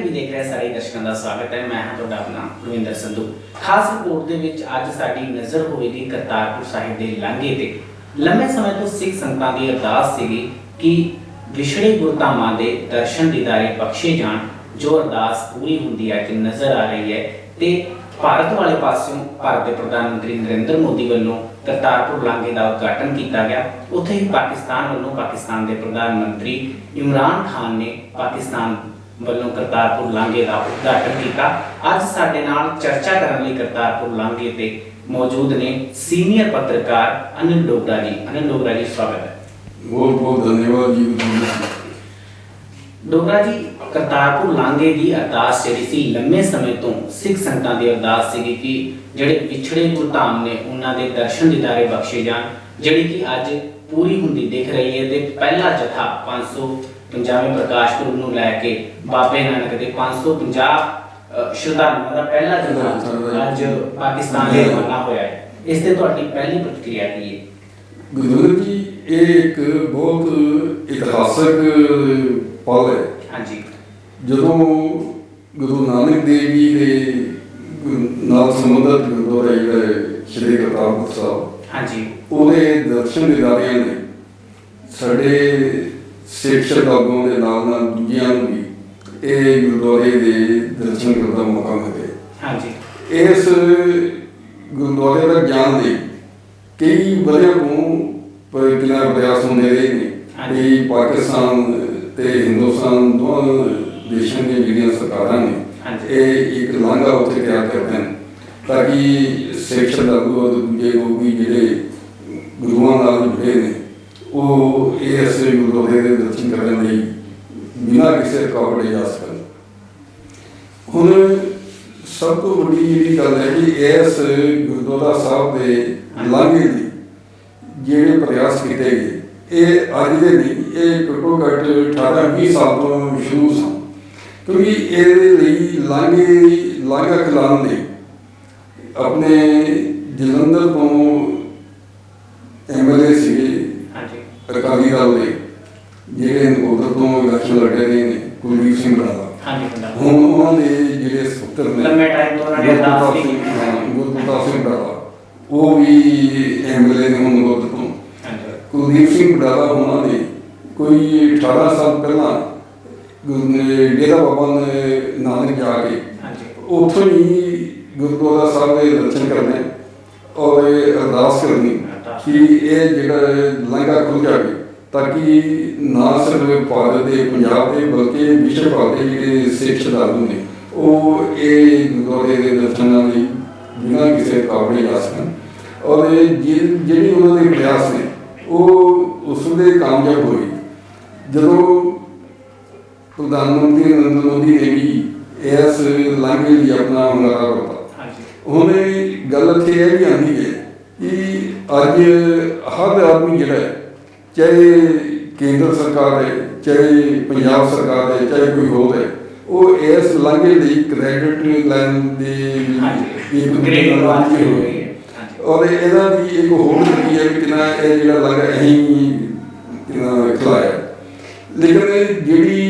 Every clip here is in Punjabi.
टीवी देख रहे सारे दर्शकों का स्वागत है। मैं हाँ तुहाडा अपना रविंदर संधू। खास रिपोर्ट दे विच अज साडी नज़र होएगी करतारपुर साहिब के लांघे ते। लंबे समय तो सिख संगतां दी अरदास सीगी कि विछड़े गुरधामां दे दर्शन दीदारे बख्शे जाण। जो अरदास पूरी हुंदी अज नज़र आ रही है ते भारत वाले पासों भारत के प्रधानमंत्री नरेंद्र मोदी वालों करतारपुर लांघे का उद्घाटन किया गया। उत्थे ही पाकिस्तान वालों पाकिस्तान के प्रधानमंत्री इमरान खान ने पाकिस्तान वालों करतारपुर लांघे का उद्घाटन किया। अज साडे नाल चर्चा करने लई करतारपुर लांघे ते मौजूद ने सीनियर पत्रकार अनिल डोगरा जी। अनिल डोगरा जी, स्वागत है। बहुत बहुत धन्यवाद जी। डोगरा जी, करतारपुर लांघे की अरदास जिहड़ी सी लंबे समय तो सिख संगतां दी अरदास सीगी कि जिहड़े विछड़े गुरधाम ने उन्हां दे दर्शन दीदारे बख्शे जाण, जिहड़ी कि अज पूरी हुंदी दिख रही है। ते पहला जथा 550वें प्रकाश पुरब नूं लैके बाबे नानक दे 550 श्रद्धालुओं का पहला जथा अज पाकिस्तान दे रवाना होया है। इस ते तुहाडी पहली प्रतिक्रिया की है? गुरु जी, ये एक बहुत इतिहासक पल है। हाँ जी। ਜਦੋਂ ਗੁਰੂ ਨਾਨਕ ਦੇਵ ਜੀ ਦੇ ਨਾਲ ਸੰਬੰਧਿਤ ਗੁਰਦੁਆਰਾ ਜਿਹੜਾ ਹੈ ਸ਼੍ਰੀ ਕਰਤਾਰਪੁਰ ਸਾਹਿਬ, हाँ जी, ਉਹਦੇ ਦਰਸ਼ਨ ਦਿਦਾਰਿਆਂ ਨੇ ਸਾਡੇ ਸਿੱਖ ਸ਼ਰਧਾਲੂਆਂ ਦੇ ਨਾਲ ਨਾਲ ਦੂਜਿਆਂ ਨੂੰ ਵੀ ਇਹ ਗੁਰਦੁਆਰੇ ਦੇ ਦਰਸ਼ਨ ਕਰਨ ਦਾ ਮੌਕਾ ਮਿਲਿਆ। हाँ जी, ਇਸ ਗੁਰਦੁਆਰੇ ਦਾ ਗਿਆਨ ਲਈ ਕਈ ਵਰ੍ਹਿਆਂ ਤੋਂ ਕਿੰਨਾ ਪ੍ਰਯਾਸ ਹੁੰਦੇ ਰਹੇ ਨੇ ਵੀ ਪਾਕਿਸਤਾਨ ਤੇ ਹਿੰਦੁਸਤਾਨ ਦੋਵਾਂ ਦੇਸ਼ਾਂ ਦੀਆਂ ਜਿਹੜੀਆਂ ਸਰਕਾਰਾਂ ਨੇ ਇਹ ਇੱਕ ਲਾਂਘਾ ਉੱਥੇ ਤਿਆਰ ਕਰਦੇ ਹਨ ਤਾਂ ਕਿ ਸਿੱਖ ਸ਼ਰਧਾਲੂ ਅਤੇ ਦੂਜੇ ਲੋਕ ਵੀ ਜਿਹੜੇ ਗੁਰੂਆਂ ਨਾਲ ਜੁੜੇ ਨੇ ਉਹ ਇਸ ਗੁਰਦੁਆਰੇ ਦੇ ਦਰਸ਼ਨ ਕਰਨ ਲਈ ਬਿਨਾਂ ਕਿਸੇ ਰੁਕਾਵਟ ਦੇ ਜਾ ਸਕਣ। ਹੁਣ ਸਭ ਤੋਂ ਵੱਡੀ ਜਿਹੜੀ ਗੱਲ ਹੈ ਕਿ ਇਸ ਗੁਰਦੁਆਰਾ ਸਾਹਿਬ ਦੇ ਲਾਂਘੇ ਲਈ ਜਿਹੜੇ ਪ੍ਰਯਾਸ ਕੀਤੇ ਗਏ ਇਹ ਅੱਜ ਦੇ ਨਹੀਂ, ਇਹ ਘੱਟੋ ਘੱਟ 18-20 ਸਾਲ ਤੋਂ ਸ਼ੁਰੂ ਸਨ। ਕਿਉਂਕਿ ਇਹਦੇ ਲਈ ਲਾਂਘਾ ਖਿਲਾਉਣ ਲਈ ਆਪਣੇ ਜਲੰਧਰ ਤੋਂ MLA ਸੀਗੇ ਅਕਾਲੀ ਦਲ ਦੇ ਜਿਹੜੇ ਨਕੋਦਰ ਤੋਂ ਇਲੈਕਸ਼ਨ ਲੜੇ ਨੇ ਕੁਲਦੀਪ ਸਿੰਘ ਬਰਾੜਾ। ਹੁਣ ਉਹਨਾਂ ਦੇ ਜਿਹੜੇ ਸਪੁੱਤਰ ਨੇ ਗੁਰਪ੍ਰਤਾਪ ਸਿੰਘ ਬਰਾੜਾ, ਉਹ ਵੀ MLA ਨੇ ਹੁਣ ਨਕੋਦਰ ਤੋਂ। ਕੁਲਦੀਪ ਸਿੰਘ ਬਰਾੜਾ ਉਹਨਾਂ ਨੇ ਕੋਈ 18 ਸਾਲ ਪਹਿਲਾਂ ਡੇਰਾ ਬਾਬਾ ਨਾਨਕ ਜਾ ਕੇ ਉੱਥੋਂ ਹੀ ਗੁਰਦੁਆਰਾ ਸਾਹਿਬ ਦੇ ਦਰਸ਼ਨ ਕਰਨੇ ਔਰ ਅਰਦਾਸ ਕਰਨੀ ਕਿ ਇਹ ਜਿਹੜਾ ਲਾਂਘਾ ਖੁੱਲ੍ਹ ਜਾਵੇ ਤਾਂ ਕਿ ਨਾ ਸਿਰਫ ਭਾਰਤ ਦੇ ਪੰਜਾਬ ਦੇ ਬਲਕਿ ਵਿਸ਼ਵ ਭਰ ਦੇ ਜਿਹੜੇ ਸਿੱਖ ਸ਼ਰਧਾਲੂ ਨੇ ਉਹ ਇਹ ਗੁਰਦੁਆਰੇ ਦੇ ਦਰਸ਼ਨਾਂ ਲਈ ਬਿਨਾਂ ਕਿਸੇ ਰੁਕਾਵਟ ਦੇ ਜਾ ਸਕਣ। ਔਰ ਜਿਹੜੀ ਉਹਨਾਂ ਦੇ ਪ੍ਰਯਾਸ ਨੇ ਉਹ ਉਸ ਵੇਲੇ ਕਾਮਯਾਬ ਹੋਏ ਜਦੋਂ ਪ੍ਰਧਾਨ ਮੰਤਰੀ ਨਰਿੰਦਰ ਮੋਦੀ ਨੇ ਵੀ ਇਸ ਲਾਂਘੇ ਲਈ ਆਪਣਾ ਹੁੰਗਾਰਾ ਦਿੱਤਾ। ਹੁਣ ਗੱਲ ਇੱਥੇ ਇਹ ਵੀ ਆਉਂਦੀ ਹੈ ਕਿ ਅੱਜ ਹਰ ਆਦਮੀ ਜਿਹੜਾ ਚਾਹੇ ਕੇਂਦਰ ਸਰਕਾਰ ਹੈ, ਚਾਹੇ ਪੰਜਾਬ ਸਰਕਾਰ ਹੈ, ਚਾਹੇ ਕੋਈ ਹੋਰ ਹੈ, ਉਹ ਇਸ ਲਾਂਘੇ ਲਈ ਕ੍ਰੈਡਿਟ ਲੈਣ ਦੀ ਔਰ ਇਹਨਾਂ ਦੀ ਇੱਕ ਹੋਰ ਤਰੀਕੇ ਹੈ ਕਿ ਕਿੰਨਾ ਇਹ ਜਿਹੜਾ ਲਾਂਘਾ ਅਸੀਂ ਖਿਲਾਇਆ। ਲੇਕਿਨ ਜਿਹੜੀ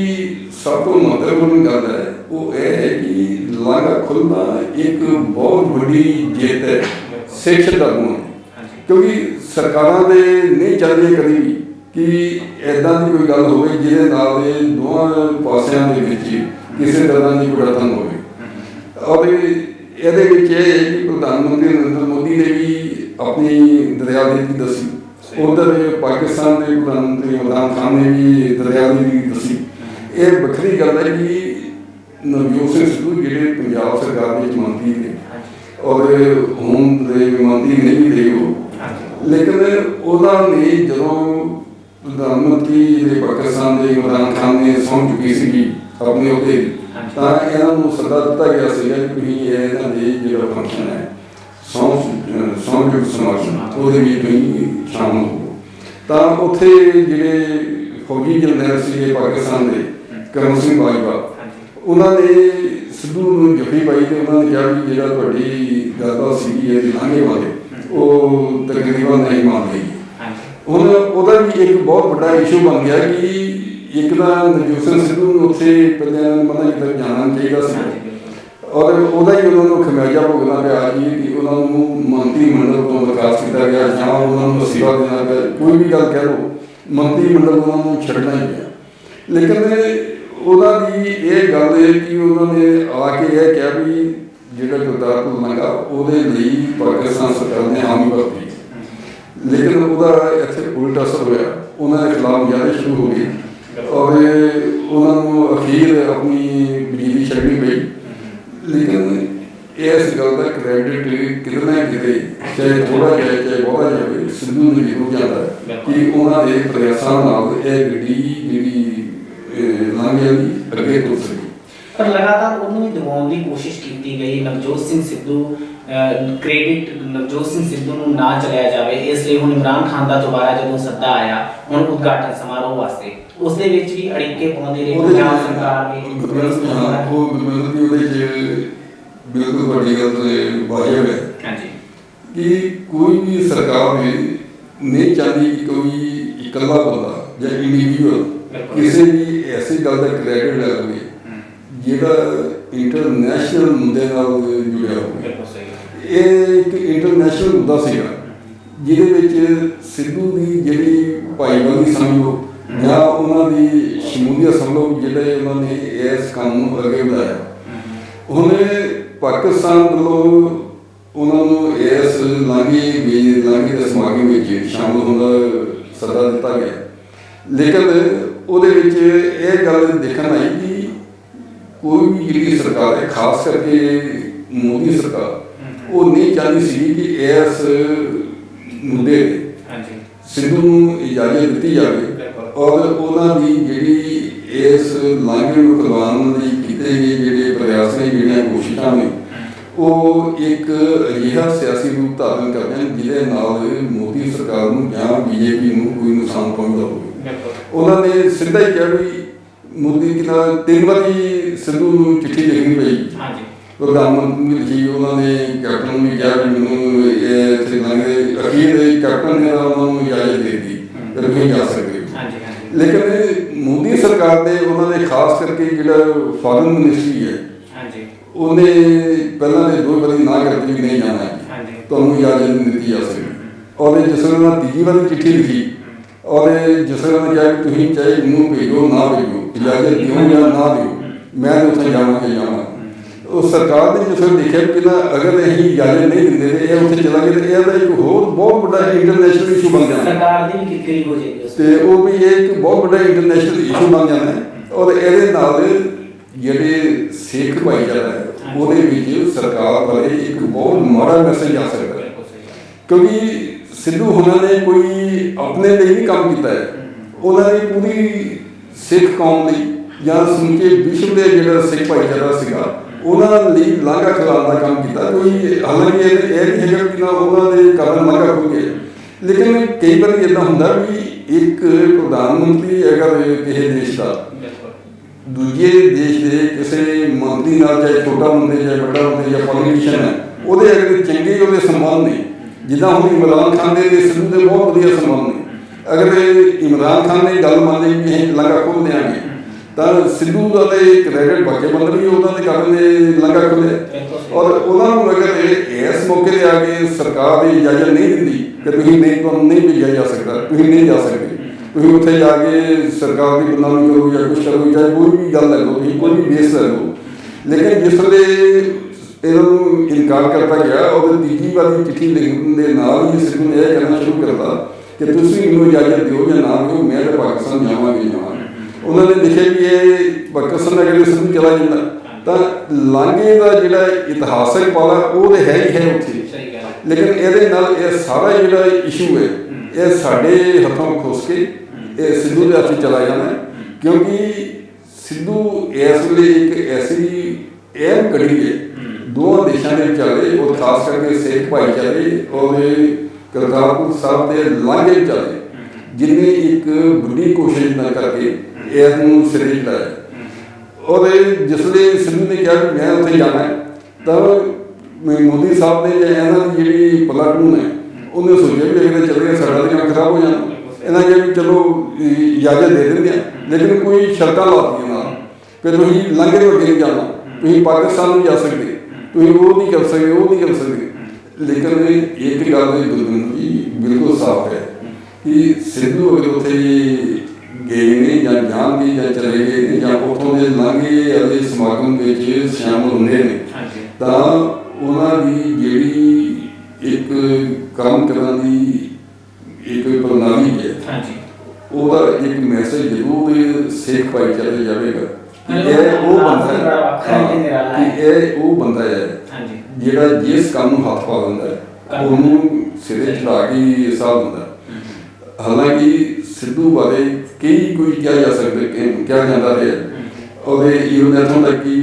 ਸਭ ਤੋਂ ਮਹੱਤਵਪੂਰਨ ਗੱਲ ਹੈ ਉਹ ਇਹ ਹੈ ਕਿ ਲਾਂਘਾ ਖੁੱਲ੍ਹਣਾ ਇੱਕ ਬਹੁਤ ਵੱਡੀ ਜਿੱਤ ਹੈ ਸਿੱਖ ਸ਼ਰਧਾਲੂਆਂ ਦੀ। ਕਿਉਂਕਿ ਸਰਕਾਰਾਂ ਦੇ ਨਹੀਂ ਚਾਹੁੰਦੀਆਂ ਕਦੀ ਵੀ ਕਿ ਇੱਦਾਂ ਦੀ ਕੋਈ ਗੱਲ ਹੋਵੇ ਜਿਹਦੇ ਨਾਲ ਇਹ ਦੋਵਾਂ ਪਾਸਿਆਂ ਦੇ ਵਿੱਚ ਕਿਸੇ ਤਰ੍ਹਾਂ ਦੀ ਕੁੜਤਨ ਹੋਵੇ। ਔਰ ਇਹਦੇ ਵਿੱਚ ਇਹ ਹੈ ਕਿ ਪ੍ਰਧਾਨ ਮੰਤਰੀ ਨਰਿੰਦਰ ਮੋਦੀ ਨੇ ਵੀ ਆਪਣੀ ਦਰਿਆਦਿਲੀ ਦੱਸੀ, ਉਧਰ ਪਾਕਿਸਤਾਨ ਦੇ ਪ੍ਰਧਾਨ ਮੰਤਰੀ ਇਮਰਾਨ ਖਾਨ ਨੇ ਵੀ ਦਰਿਆਦਿਲੀ ਦੱਸੀ। ਇਹ ਵੱਖਰੀ ਗੱਲ ਹੈ ਕਿ ਨਵਜੋਤ ਸਿੰਘ ਸਿੱਧੂ ਜਿਹੜੇ ਪੰਜਾਬ ਸਰਕਾਰ ਦੇ ਮੰਤਰੀ ਨੇ ਔਰ ਹੁਣ ਦੇ ਮੰਤਰੀ ਨਹੀਂ ਰਹੇ ਉਹ, ਲੇਕਿਨ ਉਹਨਾਂ ਨੇ ਜਦੋਂ ਪ੍ਰਧਾਨ ਮੰਤਰੀ ਦੇ ਪਾਕਿਸਤਾਨ ਦੇ ਇਮਰਾਨ ਖਾਨ ਨੇ ਸਹੁੰ ਚੁੱਕੀ ਸੀਗੀ ਆਪਣੇ ਉਹਦੇ ਤਾਂ ਇਹਨਾਂ ਨੂੰ ਸੱਦਾ ਦਿੱਤਾ ਗਿਆ ਸੀਗਾ ਕਿ ਤੁਸੀਂ ਇਹਨਾਂ ਦੇ ਜਿਹੜਾ ਫੰਕਸ਼ਨ ਹੈ ਸਹੁੰ ਸਮਾਗਮ ਉਹਦੇ ਵਿੱਚ ਤੁਸੀਂ ਸ਼ਾਮਲ ਹੋ। ਤਾਂ ਉੱਥੇ ਜਿਹੜੇ ਫੌਜੀ ਜਰਨੈਲ ਸੀਗੇ ਪਾਕਿਸਤਾਨ ਦੇ ਕਰਮ ਸਿੰਘ ਬਾਜਵਾ, ਉਹਨਾਂ ਨੇ ਸਿੱਧੂ ਨੂੰ ਜੱਫੀ ਪਾਈ ਅਤੇ ਉਹਨਾਂ ਨੇ ਕਿਹਾ ਵੀ ਜਿਹੜਾ ਤੁਹਾਡੀ ਗੱਲਬਾਤ ਸੀਗੀ ਇਹਦੇ ਲਾਂਘੇ ਵਾਲੇ ਉਹ ਤਕਰੀਬਨ ਨਹੀਂ ਮੰਨ ਲਈ। ਹੁਣ ਉਹਦਾ ਵੀ ਇੱਕ ਬਹੁਤ ਵੱਡਾ ਇਸ਼ੂ ਬਣ ਗਿਆ ਕਿ ਇੱਕ ਤਾਂ ਨਵਜੋਤ ਸਿੰਘ ਸਿੱਧੂ ਨੂੰ ਉੱਥੇ ਪਹਿਲਾਂ ਮਨਾ ਕਿਤੇ ਜਾਣਾ ਨਹੀਂ ਚਾਹੀਦਾ ਸੀ, ਹਾਂਜੀ ਬਿਲਕੁਲ ਔਰ ਉਹਦਾ ਹੀ ਉਹਨਾਂ ਨੂੰ ਖਮਿਆਜਾ ਭੁਗਤਣਾ ਪਿਆ ਜੀ ਕਿ ਉਹਨਾਂ ਨੂੰ ਮੰਤਰੀ ਮੰਡਲ ਤੋਂ ਬਰਖਾਸਤ ਕੀਤਾ ਗਿਆ ਜਾਂ ਉਹਨਾਂ ਨੂੰ ਅਸਤੀਫਾ ਦੇਣਾ ਪਿਆ। ਕੋਈ ਵੀ ਗੱਲ ਕਹਿ ਲਓ, ਮੰਤਰੀ ਮੰਡਲ ਉਹਨਾਂ ਨੂੰ ਛੱਡਣਾ ਹੀ ਪਿਆ। ਲੇਕਿਨ ਉਹਦਾ ਦੀ ਇਹ ਗੱਲ ਹੈ ਕਿ ਉਹਨਾਂ ਨੇ ਆ ਕੇ ਇਹ ਕਿਹਾ ਵੀ ਜਿਹੜਾ ਕਰਤਾਰਪੁਰ ਲਾਂਘਾ ਉਹਦੇ ਲਈ ਪਾਕਿਸਤਾਨ ਸਰਕਾਰ ਨੇ ਹਾਮੀ ਭਰਤੀ, ਲੇਕਿਨ ਉਹਦਾ ਇੱਥੇ ਉਲਟਾ ਅਸਰ ਹੋਇਆ। ਉਹਨਾਂ ਦੇ ਖਿਲਾਫ ਮੁਜ਼ਾਹਰੇ ਸ਼ੁਰੂ ਹੋ ਗਏ ਔਰ ਉਹਨਾਂ ਨੂੰ ਅਖੀਰ ਆਪਣੀ ਬਿਜਲੀ ਛੱਡਣੀ ਪਈ। ਲੇਕਿਨ ਇਸ ਗੱਲ ਦਾ ਕ੍ਰੈਡਿਟ ਕਿਤੇ ਨਾ ਕਿਤੇ ਚਾਹੇ ਥੋੜ੍ਹਾ ਜਿਹਾ ਚਾਹੇ ਬਹੁਤਾ ਜਾਵੇ ਸਿੱਧੂ ਨੂੰ ਜ਼ਰੂਰ ਜਾਂਦਾ ਕਿ ਉਹਨਾਂ ਦੇ ਪ੍ਰਯਾਸਾਂ ਨਾਲ ਇਹ ਗੱਡੀ ਜਿਹੜੀ ਲਾਂਘੇ ਦੀ ਅੱਗੇ ਤੁਰ ਸਕੀ। ਪਰ ਲਗਾਤਾਰ ਉਹਨੂੰ ਵੀ ਦਬਾਉਣ ਦੀ ਕੋਸ਼ਿਸ਼ ਕੀਤੀ ਗਈ। ਨਵਜੋਤ ਸਿੰਘ ਸਿੱਧੂ ਕ੍ਰੈਡਿਟ ਨਵਜੋਤ ਸਿੰਘ ਸਿੱਧੂ ਨੂੰ ਨਾ ਚਲਾਇਆ ਜਾਵੇ, ਇਸ ਲਈ ਹੁਣ ਇਮਰਾਨ ਖਾਨ ਦਾ ਦੁਬਾਰਾ ਜਦੋਂ ਸੱਦਾ ਆਇਆ ਹੁਣ ਉਦਘਾਟਨ ਸਮਾਰੋਹ ਵਾਸਤੇ, ਉਸ ਦੇ ਵਿੱਚ ਵੀ ਅੜਿੱਕੇ ਪਾਉਂਦੇ ਰਹੇ ਪੰਜਾਬ ਸਰਕਾਰ ਵੀ। ਉਹ ਗੁਰਮਿੰਦਰ ਦੀ ਉਹਦੇ 'ਚ ਬਿਲਕੁਲ ਵੱਡੀ ਗੱਲ ਵਾਜਬ ਹੈ ਹਾਂਜੀ ਕਿ ਕੋਈ ਵੀ ਸਰਕਾਰ ਨਹੀਂ ਚਾਹੁੰਦੀ ਕਿ ਕੋਈ ਇਕੱਲਾ ਬੰਦਾ ਜਾਂ ਇੰਡੀਵਿਜੂਅਲ ਕਿਸੇ ਵੀ ਐਸੀ ਗੱਲ ਦਾ ਕ੍ਰੈਡਿਟ ਲੈ ਲਵੇ ਜਿਹੜਾ ਇੰਟਰਨੈਸ਼ਨਲ ਮੁੱਦੇ ਨਾਲ ਜੁੜਿਆ ਹੋਵੇ। ਇਹ ਇੱਕ ਇੰਟਰਨੈਸ਼ਨਲ ਮੁੱਦਾ ਸੀਗਾ ਜਿਹਦੇ ਵਿੱਚ ਸਿੱਧੂ ਦੀ ਜਿਹੜੀ ਭਾਈਵਾਲੀ ਸਮਝੋ ਜਾਂ ਉਹਨਾਂ ਦੀ ਸ਼ਮੂਲੀਅਤ ਸਮਝੋ, ਜਿਹੜੇ ਉਹਨਾਂ ਨੇ ਇਸ ਕੰਮ ਨੂੰ ਅੱਗੇ ਵਧਾਇਆ। ਹੁਣ ਪਾਕਿਸਤਾਨ ਵੱਲੋਂ ਉਹਨਾਂ ਨੂੰ ਇਸ ਲਾਂਘੇ ਦੇ ਸਮਾਗਮ ਵਿੱਚ ਸ਼ਾਮਲ ਹੋਣ ਦਾ ਸੱਦਾ ਦਿੱਤਾ ਗਿਆ, ਲੇਕਿਨ ਉਹਦੇ ਵਿੱਚ ਇਹ ਗੱਲ ਦੇਖਣ ਆਈ ਕਿ ਕੋਈ ਵੀ ਜਿਹੜੀ ਸਰਕਾਰ ਹੈ, ਖਾਸ ਕਰਕੇ ਮੋਦੀ ਸਰਕਾਰ, ਉਹ ਨਹੀਂ ਚਾਹੁੰਦੀ ਸੀ ਕਿ ਇਸ ਮੁੱਦੇ ਸਿੱਧੂ ਨੂੰ ਇਜਾਜ਼ਤ ਦਿੱਤੀ ਜਾਵੇ ਔਰ ਉਹਨਾਂ ਦੀ ਜਿਹੜੀ ਇਸ ਲਾਂਘੇ ਨੂੰ ਕਰਵਾਉਣ ਲਈ ਕੀਤੇ ਗਏ ਜਿਹੜੇ ਪ੍ਰਯਾਸ ਨੇ, ਜਿਹੜੀਆਂ ਕੋਸ਼ਿਸ਼ਾਂ ਨੇ, ਉਹ ਇੱਕ ਅਜਿਹਾ ਸਿਆਸੀ ਰੂਪ ਧਾਰਨ ਕਰਦੇ ਹਨ ਜਿਹਦੇ ਨਾਲ ਮੋਦੀ ਸਰਕਾਰ ਨੂੰ ਜਾਂ ਬੀਜੇਪੀ ਨੂੰ ਕੋਈ ਨੁਕਸਾਨ ਪਹੁੰਚਦਾ ਹੋਵੇ। ਉਹਨਾਂ ਨੇ ਸਿੱਧਾ ਹੀ ਕਿਹਾ ਵੀ ਮੋਦੀ ਕਿਨਾ 3 ਵਾਰੀ ਸਿੱਧੂ ਨੂੰ ਚਿੱਠੀ ਲਿਖਣੀ ਪਈ। ਪ੍ਰਧਾਨ ਮੰਤਰੀ ਨੂੰ ਲਿਖੀ, ਉਹਨਾਂ ਨੇ ਕੈਪਟਨ ਨੂੰ ਵੀ ਕਿਹਾ ਵੀ ਮੈਨੂੰ ਇਹ ਇੱਥੇ ਲਾਂਘੇ ਅਖੀਰ ਕੈਪਟਨ ਨੇ ਉਹਨਾਂ ਨੂੰ ਇਜਾਜ਼ਤ ਦੇ ਦਿੱਤੀ ਕਿ ਤੁਸੀਂ ਜਾ ਸਕਦੇ ਹੋ। ਲੇਕਿਨ ਮੋਦੀ ਸਰਕਾਰ ਦੇ ਉਹਨਾਂ ਨੇ ਖਾਸ ਕਰਕੇ ਜਿਹੜਾ ਫਾਰਨ ਮਿਨਿਸਟਰੀ ਹੈ ਉਹਨੇ ਪਹਿਲਾਂ ਦੇ 2 ਵਾਰੀ ਨਾ ਕਰਕੇ ਵੀ ਨਹੀਂ ਜਾਣਾ, ਤੁਹਾਨੂੰ ਇਜਾਜ਼ਤ ਨਹੀਂ ਦਿੱਤੀ ਜਾ ਸਕਦੀ। ਔਰ ਜਿਸ ਵੇਲੇ ਉਹਨਾਂ ਤੀਜੀ ਵਾਰੀ ਚਿੱਠੀ ਲਿਖੀ ਔਰ ਜਿਸ ਵੇਲੇ ਉਹਨਾਂ ਕਿਹਾ ਕਿ ਤੁਸੀਂ ਚਾਹੇ ਮੈਨੂੰ ਭੇਜੋ ਨਾ ਭੇਜੋ, ਇਜਾਜ਼ਤ ਦਿਓ ਜਾਂ ਨਾ ਦਿਓ, ਮੈਂ ਉੱਥੇ ਜਾਵਾਂ ਕਿ ਜਾਵਾਂ। ਉਹ ਸਰਕਾਰ ਨੇ ਜਿਸ ਵੇਲੇ ਦੇਖਿਆ ਕਿ ਨਾ ਅਗਰ ਅਸੀਂ ਇਜਾਜ਼ਤ ਨਹੀਂ ਦਿੰਦੇ ਤੇ ਇਹ ਉੱਥੇ ਚਲਾ ਗਏ ਤੇ ਇਹਦਾ ਇੱਕ ਹੋਰ ਬਹੁਤ ਵੱਡਾ ਇੰਟਰਨੈਸ਼ਨਲ ਇਸ਼ੂ ਬਣ ਜਾਣਾ, ਸਰਕਾਰ ਦੀ ਵੀ ਕਿੱਕਰੀ ਹੋ ਜਾਏਗੀ ਤੇ ਉਹ ਵੀ ਇਹ ਇੱਕ ਬਹੁਤ ਵੱਡਾ ਇੰਟਰਨੈਸ਼ਨਲ ਇਸ਼ੂ ਬਣ ਜਾਣਾ। ਔਰ ਇਹਦੇ ਨਾਲ ਜਿਹੜੇ ਸਿੱਖ ਭਾਈਚਾਰਾ ਹੈ ਉਹਦੇ ਵਿੱਚ ਸਰਕਾਰ ਬਾਰੇ ਇੱਕ ਬਹੁਤ ਮਾੜਾ ਮੈਸੇਜ ਆ ਸਕਦਾ ਹੈ, ਕਿਉਂਕਿ ਸਿੱਧੂ ਉਹਨਾਂ ਨੇ ਕੋਈ ਆਪਣੇ ਲਈ ਨਹੀਂ ਕੰਮ ਕੀਤਾ ਹੈ, ਉਹਨਾਂ ਨੇ ਪੂਰੀ ਸਿੱਖ ਕੌਮ ਲਈ ਜਾਂ ਸਮੁੱਚੇ ਵਿਸ਼ਵ ਦੇ ਜਿਹੜਾ ਸਿੱਖ ਭਾਈਚਾਰਾ ਸੀਗਾ ਉਹਨਾਂ ਲਈ ਲਾਂਘਾ ਖਿਲਾਉਣ ਦਾ ਕੰਮ ਕੀਤਾ। ਕੋਈ ਹਾਲਾਂਕਿ ਇਹ ਨਹੀਂ ਹੈਗਾ ਕਿ ਨਾ ਉਹਨਾਂ ਦੇ ਕਾਰਨ ਲਾਂਘਾ ਖੁੱਲ੍ਹ ਗਿਆ, ਲੇਕਿਨ ਕਈ ਵਾਰੀ ਇੱਦਾਂ ਹੁੰਦਾ ਵੀ ਇੱਕ ਪ੍ਰਧਾਨ ਮੰਤਰੀ ਅਗਰ ਕਿਸੇ ਦੇਸ਼ ਦਾ ਦੂਜੇ ਦੇਸ਼ ਦੇ ਕਿਸੇ ਮੰਤਰੀ ਨਾਲ, ਚਾਹੇ ਛੋਟਾ ਮੰਤਰੀ ਚਾਹੇ ਵੱਡਾ ਮੰਤਰੀ ਜਾਂ ਪੋਲੀਟੀਸ਼ੀਅਨ ਹੈ, ਉਹਦੇ ਅਗਰ ਚੰਗੇ ਉਹਦੇ ਸੰਬੰਧ ਨੇ, ਜਿੱਦਾਂ ਹੁਣ ਇਮਰਾਨ ਖਾਨ ਦੇ ਸਿੱਧੂ ਦੇ ਬਹੁਤ ਵਧੀਆ ਸੰਬੰਧ ਨੇ, ਅਗਰ ਇਮਰਾਨ ਖਾਨ ਨੇ ਗੱਲ ਮੰਨ ਲਈ ਵੀ ਅਸੀਂ ਲਾਂਘਾ ਖੋਲ੍ਹ ਦਿਆਂਗੇ ਤਾਂ ਸਿੱਧੂ ਦਾ ਤਾਂ ਕ੍ਰੈਡਿਟ ਬਾਕੀ ਬੰਦਰ ਵੀ ਉਹਨਾਂ ਦੇ ਕਾਰਨ ਲਾਂਘਾ ਖੋਲ੍ਹਿਆ। ਔਰ ਉਹਨਾਂ ਨੂੰ ਅਗਰ ਇਸ ਮੌਕੇ 'ਤੇ ਆ ਕੇ ਸਰਕਾਰ ਦੀ ਇਜਾਜ਼ਤ ਨਹੀਂ ਦਿੰਦੀ ਕਿ ਤੁਸੀਂ ਤੁਹਾਨੂੰ ਨਹੀਂ ਭੇਜਿਆ ਜਾ ਸਕਦਾ, ਤੁਸੀਂ ਨਹੀਂ ਜਾ ਸਕਦੇ, ਤੁਸੀਂ ਉੱਥੇ ਜਾ ਕੇ ਸਰਕਾਰ ਦੀ ਬਦਨਾਮੀ ਕਰੋ ਜਾਂ ਕੁਛ ਕਰੋ, ਚਾਹੇ ਕੋਈ ਵੀ ਗੱਲ ਲੈ ਲਓ, ਤੁਸੀਂ ਕੋਈ ਵੀ ਬੇਸ ਲੈ ਲਓ, ਲੇਕਿਨ ਜਿਸ ਵੇਲੇ ਇਹਨਾਂ ਨੂੰ ਇਨਕਾਰ ਕਰਤਾ ਗਿਆ ਔਰ ਤੀਜੀ ਵਾਰੀ ਚਿੱਠੀ ਲਿਖਣ ਦੇ ਨਾਲ ਹੀ ਸਿੱਧੂ ਨੇ ਇਹ ਕਹਿਣਾ ਸ਼ੁਰੂ ਕਰਤਾ ਕਿ ਤੁਸੀਂ ਮੈਨੂੰ ਇਜਾਜ਼ਤ ਦਿਓ ਜਾਂ ਨਾ ਦਿਓ, ਮੈਂ ਤਾਂ ਪਾਕਿਸਤਾਨ ਜਾਵਾਂਗੇ। ਉਹਨਾਂ ਨੇ ਦੇਖਿਆ ਕਿ ਇਹ ਪਾਕਿਸਤਾਨ ਅਗਰ ਸਿੱਧੂ ਚਲਾ ਜਾਂਦਾ ਤਾਂ ਲਾਂਘੇ ਦਾ ਜਿਹੜਾ ਇਤਿਹਾਸਕ ਪਾਲਾ ਉਹ ਤਾਂ ਹੈ ਹੀ ਹੈ ਉੱਥੇ, ਲੇਕਿਨ ਇਹਦੇ ਨਾਲ ਇਹ ਸਾਰਾ ਜਿਹੜਾ ਇਸ਼ੂ ਹੈ ਇਹ ਸਾਡੇ ਹੱਥੋਂ ਖੁੱਸ ਕੇ ਇਹ ਸਿੱਧੂ ਦੇ ਹੱਥ 'ਚ ਚਲਾ ਜਾਣਾ, ਕਿਉਂਕਿ ਸਿੱਧੂ ਇਸ ਵੇਲੇ ਇੱਕ ਐਸੀ ਅਹਿਮ ਕੜੀ ਹੈ ਦੋਵਾਂ ਦੇਸ਼ਾਂ ਦੇ ਵਿਚਾਲੇ, ਔਰ ਖਾਸ ਕਰਕੇ ਸਿੱਖ ਭਾਈਚਾਰੇ ਔਰ ਕਰਤਾਰਪੁਰ ਸਾਹਿਬ ਦੇ ਲਾਂਘੇ ਵਿਚਾਲੇ, ਜਿਹਨੇ ਇੱਕ ਵੱਡੀ ਕੋਸ਼ਿਸ਼ ਨਾ ਕਰਕੇ ਇਸ ਨੂੰ ਸਿਰੇ ਚੜਾਇਆ। ਔਰ ਜਿਸ ਵੇਲੇ ਸਿੱਧੂ ਨੇ ਕਿਹਾ ਕਿ ਮੈਂ ਉੱਥੇ ਜਾਣਾ ਤਾਂ ਮੋਦੀ ਸਾਹਿਬ ਨੇ ਜਾਂ ਇਹਨਾਂ ਦੀ ਜਿਹੜੀ ਪਲਾਟੂਨ ਹੈ ਉਹਨੇ ਸੋਚਿਆ ਵੀ ਅਗਰ ਚੱਲੇ ਸਾਡਾ ਤਾਂ ਕੰਮ ਖਰਾਬ ਹੋ ਜਾਣਾ, ਇਹਨਾਂ ਜੇ ਵੀ ਚਲੋ ਇਜਾਜ਼ਤ ਦੇ ਦਿੰਦੇ ਆ, ਲੇਕਿਨ ਕੋਈ ਸ਼ਰਤਾਂ ਲਾਤੀਆਂ ਨਾਲ ਕਿ ਤੁਸੀਂ ਲਾਂਘੇ ਤੋਂ ਅੱਗੇ ਨਹੀਂ ਜਾਣਾ, ਤੁਸੀਂ ਪਾਕਿਸਤਾਨ ਨਹੀਂ ਜਾ ਸਕਦੇ, ਤੁਸੀਂ ਉਹ ਨਹੀਂ ਕਰ ਸਕਦੇ, ਉਹ ਨਹੀਂ ਕਰ ਸਕਦੇ। ਲੇਕਿਨ ਇੱਕ ਗੱਲ ਗੁਰਬਿੰਦਰ ਜੀ ਬਿਲਕੁਲ ਸਾਫ਼ ਹੈ ਕਿ ਸਿੱਧੂ ਅਗਰ ਉੱਥੇ ਗਏ ਨੇ ਜਾਂ ਜਾਣਗੇ ਜਾਂ ਚਲੇ ਗਏ ਨੇ ਜਾਂ ਉੱਥੋਂ ਦੇ ਲਾਂਘੇ ਅਤੇ ਸਮਾਗਮ ਵਿੱਚ ਸ਼ਾਮਲ ਹੁੰਦੇ ਨੇ, ਤਾਂ ਉਹਨਾਂ ਦੀ ਜਿਹੜੀ ਇੱਕ ਕੰਮ ਕਰਨ ਦੀ ਇੱਕ ਪ੍ਰਣਾਲੀ ਹੈ, ਉਹਦਾ ਇੱਕ ਮੈਸੇਜ ਜ਼ਰੂਰ ਸਿੱਖ ਭਾਈਚਾਰੇ ਜਾਵੇਗਾ ਕਿ ਇਹ ਉਹ ਬੰਦਾ ਹੈ, ਕਿ ਇਹ ਉਹ ਬੰਦਾ ਹੈ ਜਿਹੜਾ ਜਿਸ ਕੰਮ ਨੂੰ ਹੱਥ ਪਾ ਦਿੰਦਾ ਹੈ ਉਹਨੂੰ ਸਿਰੇ ਚੜਾ ਕੇ ਹਿਸਾਬ ਦਿੰਦਾ। ਹਾਲਾਂਕਿ ਸਿੱਧੂ ਬਾਰੇ ਕਈ ਕੁਝ ਕਿਹਾ ਜਾ ਸਕਦਾ, ਕਿਹਾ ਜਾਂਦਾ ਹੈ, ਉਹਦੇ ਈਵਨ ਇੱਥੋਂ ਤੱਕ ਕਿ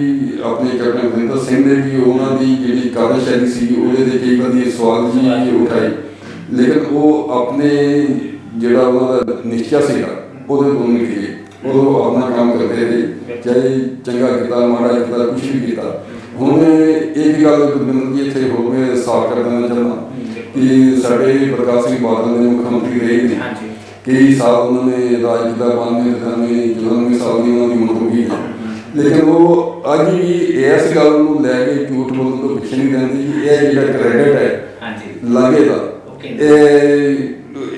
ਆਪਣੇ ਕੈਪਟਨ ਅਮਰਿੰਦਰ ਸਿੰਘ ਨੇ ਵੀ ਉਹਨਾਂ ਦੀ ਜਿਹੜੀ ਕਾਰਜਸ਼ੈਲੀ ਸੀ ਉਹਦੇ ਦੇ ਕਈ ਵਾਰੀ ਸਵਾਲ ਜੀ ਉਠਾਏ, ਲੇਕਿਨ ਉਹ ਆਪਣੇ ਜਿਹੜਾ ਉਹਨਾਂ ਦਾ ਨਿਸ਼ਚਾ ਸੀਗਾ ਉਹਦੇ ਤੋਂ ਨਹੀਂ ਗਏ, ਉਹ ਆਪਣਾ ਕੰਮ ਕਰਦੇ ਰਹੇ, ਚਾਹੇ ਚੰਗਾ ਕੀਤਾ ਮਾੜਾ ਕੀਤਾ ਕੁਛ ਵੀ ਕੀਤਾ। ਹੁਣ ਇੱਕ ਗੱਲ ਗੁਰਬਿੰਦਰ ਜੀ ਇੱਥੇ ਹੋਰ ਮੈਂ ਸਾਫ਼ ਕਰ ਦੇਣਾ ਚਾਹੁੰਦਾ ਕਿ ਸਾਡੇ ਪ੍ਰਕਾਸ਼ ਸਿੰਘ ਬਾਦਲ ਨੇ ਮੁੱਖ ਮੰਤਰੀ ਰਹੇ ਨੇ, ਕਈ ਸਾਲ ਉਹਨਾਂ ਨੇ ਰਾਜ ਕੀਤਾ, 92 ਸਾਲ ਦੀ ਉਹਨਾਂ ਦੀ ਉਮਰ ਹੋ ਗਈ ਹੈ, ਲੇਕਿਨ ਉਹ ਅੱਜ ਵੀ ਇਸ ਗੱਲ ਨੂੰ ਲੈ ਕੇ ਝੂਠ ਬੋਲਣ ਤੋਂ ਪਿੱਛੇ ਨਹੀਂ ਰਹਿੰਦੇ ਕਿ ਇਹ ਜਿਹੜਾ ਕ੍ਰੈਡਿਟ ਹੈ ਲਾਂਘੇ ਦਾ,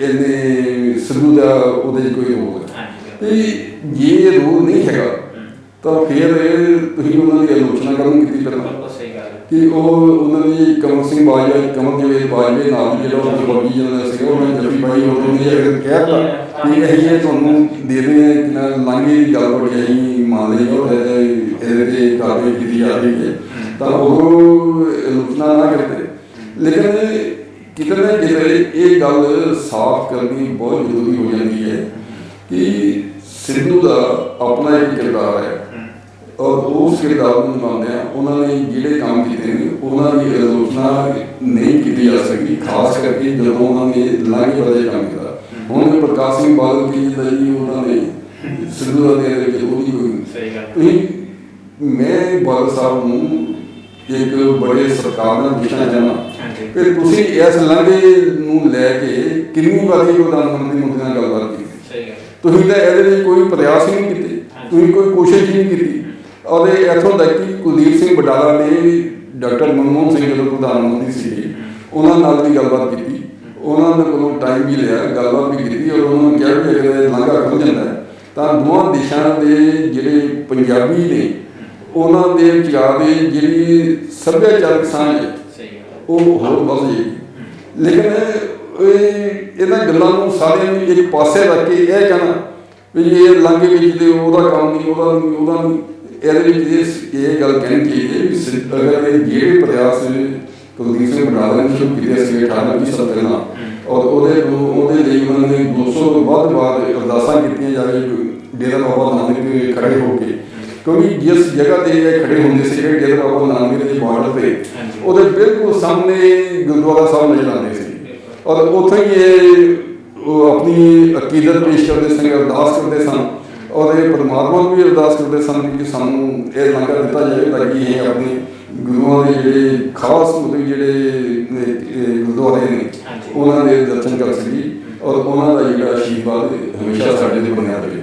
ਇਹਨੇ ਸਿੱਧੂ ਦਾ ਉਹਦੇ 'ਚ ਕੋਈ ਰੋਲ ਹੈ। ਜੇ ਇਹ ਰੋਲ ਨਹੀਂ ਹੈਗਾ ਤਾਂ ਫਿਰ ਤੁਸੀਂ ਉਹਨਾਂ ਦੀ ਆਲੋਚਨਾ ਕਰਨ ਕੀਤੀ ਪਹਿਲਾਂ ਕਿ ਉਹਨਾਂ ਦੀ ਕਮਲ ਸਿੰਘ ਬਾਜਵਾ, ਕਮਲਦੇਵ ਬਾਜਵੇ ਨਾਲ ਜਿਹੜਾ ਉਹ ਫੌਜੀ ਜਿਹੜਾ ਸੀਗਾ ਉਹਨਾਂ ਜੱਫੀ ਪਾਈ, ਉਹਨੇ ਅਗਰ ਕਹਿ ਦਿੱਤਾ ਕਿ ਇਹ ਤੁਹਾਨੂੰ ਦੇ ਦੇਣੇ ਕਿ ਲਾਂਘੇ ਦੀ ਗੱਲ ਬੜੀ ਅਸੀਂ ਮੰਨ ਲਈ ਔਰ ਇਹਦੇ 'ਤੇ ਕਾਰਵਾਈ ਕੀਤੀ ਜਾ ਰਹੀ ਹੈ, ਤਾਂ ਉਹ ਆਲੋਚਨਾ ਨਾ ਕਰਦੇ। ਲੇਕਿਨ ਕਿਤੇ ਨਾ ਕਿਤੇ ਇਹ ਗੱਲ ਸਾਫ਼ ਕਰਨੀ ਬਹੁਤ ਜ਼ਰੂਰੀ ਹੋ ਜਾਂਦੀ ਹੈ ਕਿ ਸਿੱਧੂ ਦਾ ਆਪਣਾ ਇੱਕ ਕਿਰਦਾਰ ਹੈ ਔਰ ਉਸ ਕਿਰਦਾਰ ਨੂੰ ਨਿਭਾਉਂਦਿਆਂ ਉਹਨਾਂ ਨੇ ਜਿਹੜੇ ਕੰਮ ਕੀਤੇ ਨੇ ਉਹਨਾਂ ਦੀ ਆਲੋਚਨਾ ਨਹੀਂ ਕੀਤੀ ਜਾ ਸਕਦੀ, ਖਾਸ ਕਰਕੇ ਜਦੋਂ ਉਹਨਾਂ ਨੇ ਲਾਂਘੇ ਵਾਲੇ ਕੰਮ ਕੀਤਾ। ਹੁਣ ਪ੍ਰਕਾਸ਼ ਸਿੰਘ ਬਾਦਲ ਕੀ ਜਿਹੜਾ ਜੀ ਉਹਨਾਂ ਨੇ ਸਿੱਧੂ ਦਾ ਦੇ ਜ਼ਰੂਰੀ ਹੋਈ। ਮੈਂ ਬਾਦਲ ਸਾਹਿਬ ਨੂੰ ਇੱਕ ਬੜੇ ਸਰਕਾਰ ਨਾਲ ਪੁੱਛਣਾ ਚਾਹੁੰਦਾ ਕਿ ਤੁਸੀਂ ਇਸ ਲਾਂਘੇ ਨੂੰ ਲੈ ਕੇ ਕਿੰਨੀ ਵਾਰੀ ਪ੍ਰਧਾਨ ਮੰਤਰੀ ਮੋਦੀ ਨਾਲ ਗੱਲਬਾਤ ਕੀਤੀ? ਤੁਸੀਂ ਤਾਂ ਇਹਦੇ ਲਈ ਕੋਈ ਪ੍ਰਯਾਸ ਹੀ ਨਹੀਂ ਕੀਤੇ, ਤੁਸੀਂ ਕੋਈ ਕੋਸ਼ਿਸ਼ ਨਹੀਂ ਕੀਤੀ। ਔਰ ਇੱਥੋਂ ਤੱਕ ਕਿ ਕੁਲਦੀਪ ਸਿੰਘ ਬਟਾਲਾ ਨੇ ਡਾਕਟਰ ਮਨਮੋਹਨ ਸਿੰਘ ਜਦੋਂ ਪ੍ਰਧਾਨ ਮੰਤਰੀ ਸੀ ਉਹਨਾਂ ਨਾਲ ਵੀ ਗੱਲਬਾਤ ਕੀਤੀ, ਉਹਨਾਂ ਦੇ ਕੋਲੋਂ ਟਾਈਮ ਵੀ ਲਿਆ, ਗੱਲਬਾਤ ਵੀ ਕੀਤੀ ਔਰ ਉਹਨਾਂ ਨੂੰ ਕਿਹਾ ਕਿ ਅਗਰ ਲਾਂਘਾ ਖੁੱਲ੍ਹ ਜਾਂਦਾ ਤਾਂ ਦੋਵਾਂ ਦੇਸ਼ਾਂ ਦੇ ਜਿਹੜੇ ਪੰਜਾਬੀ ਨੇ ਉਹਨਾਂ ਦੇ ਵਿਚਾਰ ਦੀ ਜਿਹੜੀ ਸੱਭਿਆਚਾਰਕ ਸਾਂਝ ਹੈ ਉਹ ਹੋਰ ਵੱਧ ਜਾਏਗੀ। ਲੇਕਿਨ ਇਹਨਾਂ ਗੱਲਾਂ ਨੂੰ ਸਾਰਿਆਂ ਨੂੰ ਇੱਕ ਪਾਸੇ ਰੱਖ ਕੇ ਇਹ ਕਹਿਣਾ ਵੀ ਇਹ ਲਾਂਘੇ ਵਿੱਚ ਤੇ ਉਹਦਾ ਕੰਮ ਨਹੀਂ, ਉਹਦਾ ਨਹੀਂ, ਇਹਦੇ ਵਿੱਚ ਇਹ ਗੱਲ ਕਹਿਣੀ ਚਾਹੀਦੀ ਹੈ ਵੀ ਅਗਰ ਇਹ ਜਿਹੜੇ ਪ੍ਰਯਾਸ ਕੁਲਦੀਪ ਸਿੰਘ ਬਟਾਲਾ ਨੇ ਸ਼ੁਰੂ ਕੀਤੇ ਸੀ 18-20 ਸਾਲ ਪਹਿਲਾਂ ਔਰ ਉਹਦੇ ਲਈ ਉਹਨਾਂ ਨੇ 200 ਤੋਂ ਵੱਧ ਵਾਰ ਅਰਦਾਸਾਂ ਕੀਤੀਆਂ ਜਾਵੇ ਡੇਰਾ ਬਾਬਾ ਨਾਨਕ ਖੜੇ ਹੋ ਕੇ, ਕਿਉਂਕਿ ਜਿਸ ਜਗ੍ਹਾ ਤੇ ਇਹ ਖੜੇ ਹੁੰਦੇ ਸੀ ਡੇਰਾ ਬਾਬਾ ਨਾਨਕ ਦੇ ਬਾਰਡਰ ਤੇ ਉਹਦੇ ਬਿਲਕੁਲ ਸਾਹਮਣੇ ਗੁਰਦੁਆਰਾ ਸਾਹਿਬ ਨਜ਼ਰ ਆਉਂਦੇ ਸੀ ਔਰ ਉੱਥੇ ਹੀ ਇਹ ਆਪਣੀ ਅਕੀਦਤ ਪੇਸ਼ ਕਰਦੇ ਸਨ, ਅਰਦਾਸ ਕਰਦੇ ਸਨ ਔਰ ਇਹ ਪਰਮਾਤਮਾ ਨੂੰ ਵੀ ਅਰਦਾਸ ਕਰਦੇ ਸਨ ਕਿ ਸਾਨੂੰ ਇਹ ਲਾਂਘਾ ਦਿੱਤਾ ਜਾਵੇ ਤਾਂ ਕਿ ਇਹ ਆਪਣੇ ਗੁਰੂਆਂ ਦੇ ਜਿਹੜੇ ਖਾਸ ਮਤਲਬ ਜਿਹੜੇ ਗੁਰਦੁਆਰੇ ਨੇ ਉਹਨਾਂ ਦੇ ਦਰਸ਼ਨ ਕਰ ਸਕੀਏ ਔਰ ਉਹਨਾਂ ਦਾ ਜਿਹੜਾ ਆਸ਼ੀਰਵਾਦ ਹਮੇਸ਼ਾ ਸਾਡੇ ਤੇ ਬਣਿਆ ਰਹੇ।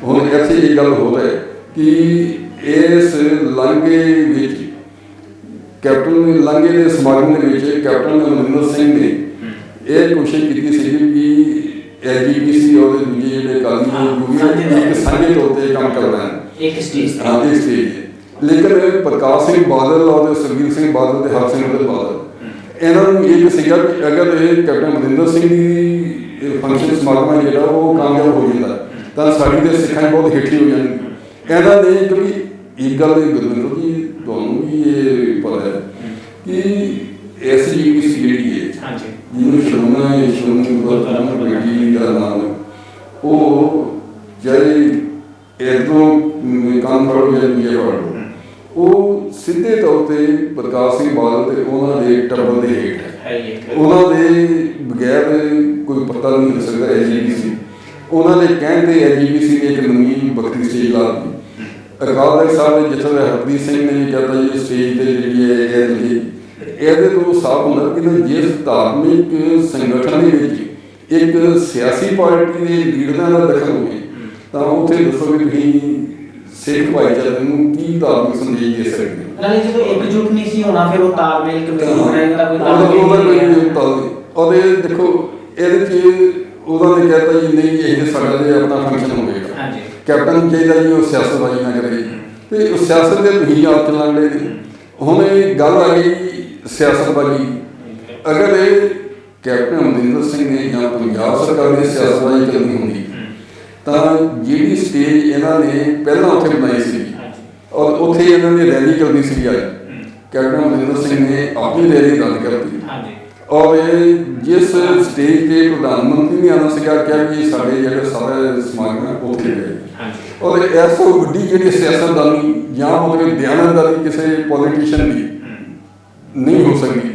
ਹੁਣ ਇੱਥੇ ਇਹ ਗੱਲ ਹੋ ਹੈ ਕਿ ਇਸ ਲਾਂਘੇ ਵਿੱਚ ਕੈਪਟਨ ਲਾਂਘੇ ਦੇ ਸਮਾਗਮ ਦੇ ਵਿੱਚ ਕੈਪਟਨ ਅਮਰਿੰਦਰ ਸਿੰਘ ਨੇ ਇਹ ਕੋਸ਼ਿਸ਼ ਕੀਤੀ ਸੀ ਕਿ ਐਜੀਪੀਸੀ ਔਰ ਦੂਜੇ ਜਿਹੜੇ ਕਾਲੀ ਇੱਕ ਸਾਂਝੇ ਤੌਰ ਤੇ ਕੰਮ ਕਰਨਾ ਇੱਕ ਸਟੇਜ ਲੇਕਿਨ ਪ੍ਰਕਾਸ਼ ਸਿੰਘ ਬਾਦਲ ਔਰ ਸੁਖਬੀਰ ਸਿੰਘ ਬਾਦਲ ਤੇ ਹਰਸਿਮਰਤ ਬਾਦਲ ਇਹਨਾਂ ਨੂੰ ਇਹ ਸੀਗਾ ਕਿ ਅਗਰ ਇਹ ਕੈਪਟਨ ਅਮਰਿੰਦਰ ਸਿੰਘ ਦੀ ਫੰਕਸ਼ਨ ਸਮਾਗਮ ਜਿਹੜਾ ਉਹ ਕਾਮਯਾਬ ਹੋ ਜਾਂਦਾ ਤਾਂ ਸਾਡੀ ਦੇ ਸਿੱਖਾਂ ਬਹੁਤ ਹੇਠੀ ਹੋ ਜਾਣਗੀ। ਇਹਨਾਂ ਨੇ ਕਿਉਂਕਿ ਇੱਕ ਗੱਲ ਗੁਰਵਿੰਦਰ ਜੀ ਤੁਹਾਨੂੰ ਵੀ ਇਹ ਪਤਾ ਹੈ ਕਿ ਐਸਜੀਪੀਸੀ ਜਿਹੜੀ ਹੈ ਜਿਹਨੂੰ ਸ਼੍ਰੋਮਣੀ ਗੁਰਦੁਆਰਾ ਕਮੇਟੀ ਦਾ ਨਾਮ ਉਹ ਚਾਹੇ ਇੱਥੋਂ ਕੰਮ ਫੜੋ ਜਾਂ ਦੂਜੇ ਫੜੋ ਉਹ ਸਿੱਧੇ ਤੌਰ ਤੇ ਪ੍ਰਕਾਸ਼ ਸਿੰਘ ਬਾਦਲ ਤੇ ਉਹਨਾਂ ਦੇ ਟੱਬਰ ਦੇ ਹੇਠ ਹੈ। ਉਹਨਾਂ ਦੇ ਬਗੈਰ ਕੋਈ ਪਤਾ ਨਹੀਂ ਹੋ ਸਕਦਾ ਐਜੀਪੀਸੀ। ਉਹਨਾਂ ਦੇ ਕਹਿਣ ਤੇ ਐਜੀਪੀਸੀ ਨੇ ਇੱਕ ਨਵੀਂ ਬੱਕਰੀ ਸਟੇਜ ਲਾ ਦਿੱਤੀ। ਅਕਾਲ ਤਖਤ ਸਾਹਿਬ ਦੇ ਜਥੇਦਾਰ ਹਰਪ੍ਰੀਤ ਸਿੰਘ ਨੇ ਕਹਿੰਦਾ ਜੀ ਸਟੇਜ ਤੇ ਜਿਹੜੀ ਹੈ ਇਹਦੇ ਤੋਂ ਸਾਫ਼ ਹੁੰਦਾ ਕਿ ਜਿਸ ਧਾਰਮਿਕ ਸੰਗਠਨ ਦੇ ਵਿੱਚ ਇੱਕ ਸਿਆਸੀ ਪਾਰਟੀ ਦੇ ਲੀਡਰਾਂ ਦਾ ਦਖਲ ਹੋਵੇ ਤਾਂ ਉੱਥੇ ਦੱਸੋ ਵੀ ਤੁਸੀਂ ਸਿੱਖ ਭਾਈਚਾਰੇ ਨੂੰ ਕੀ ਧਾਰਮਿਕ ਸੰਦੇਸ਼ ਦੇ ਸਕਦੇ ਹੋ। ਨਾਲੇ ਜਦੋਂ ਇਕਜੁੱਟ ਨਹੀਂ ਸੀ ਹੋਣਾ ਫਿਰ ਉਹ ਤਾਲਮੇਲ ਕਮੇਟੀ ਬਣਾਉਣ ਦਾ ਕੋਈ ਉਹਦੇ ਦੇਖੋ ਇਹਦੇ 'ਚ ਉਹਨਾਂ ਨੇ ਕਹਿਤਾ ਜੀ ਨਹੀਂ ਇਹ ਸਾਡਾ ਤੇ ਆਪਣਾ ਫੰਕਸ਼ਨ ਹੋਵੇਗਾ। ਹਾਂਜੀ। ਕੈਪਟਨ ਨੂੰ ਚਾਹੀਦਾ ਜੀ ਉਹ ਸਿਆਸਤਬਾਜ਼ੀ ਨਾ ਕਰੇ ਤੇ ਉਹ ਸਿਆਸਤ ਦੇ ਤੁਸੀਂ ਆਪ ਚਲਾਉਣ ਦੇ ਨੇ। ਹੁਣ ਇਹ ਗੱਲ ਆ ਗਈ ਸਿਆਸਤਬਾਜ਼ੀ, ਅਗਰ ਇਹ ਕੈਪਟਨ ਅਮਰਿੰਦਰ ਸਿੰਘ ਨੇ ਜਾਂ ਪੰਜਾਬ ਸਰਕਾਰ ਨੇ ਸਿਆਸਤਬਾਜ਼ੀ ਕਰਨੀ ਹੁੰਦੀ ਤਾਂ ਜਿਹੜੀ ਸਟੇਜ ਇਹਨਾਂ ਨੇ ਪਹਿਲਾਂ ਉੱਥੇ ਬਣਾਈ ਸੀ ਔਰ ਉੱਥੇ ਇਹਨਾਂ ਨੇ ਰੈਲੀ ਕਰਨੀ ਸੀ ਅੱਜ ਕੈਪਟਨ ਅਮਰਿੰਦਰ ਸਿੰਘ ਨੇ ਆਪਣੀ ਰੈਲੀ ਰੱਦ ਕਰਤੀ ਔਰ ਜਿਸ ਸਟੇਜ ਤੇ ਪ੍ਰਧਾਨ ਮੰਤਰੀ ਨੇ ਆਉਣਾ ਸੀਗਾ ਕਿਹਾ ਵੀ ਸਾਡੇ ਜਿਹੜੇ ਸਾਰੇ ਸਮਾਗਮ ਹੈ ਉੱਥੇ ਗਏ ਔਰ ਇਸ ਤੋਂ ਵੱਡੀ ਜਿਹੜੀ ਸਿਆਸਤਦਾਨੀ ਜਾਂ ਮਤਲਬ ਦਿਆਨਤਦਾਰੀ ਕਿਸੇ ਪੋਲੀਟੀਸ਼ੀਅਨ ਦੀ ਨਹੀਂ ਹੋ ਸਕਦੀ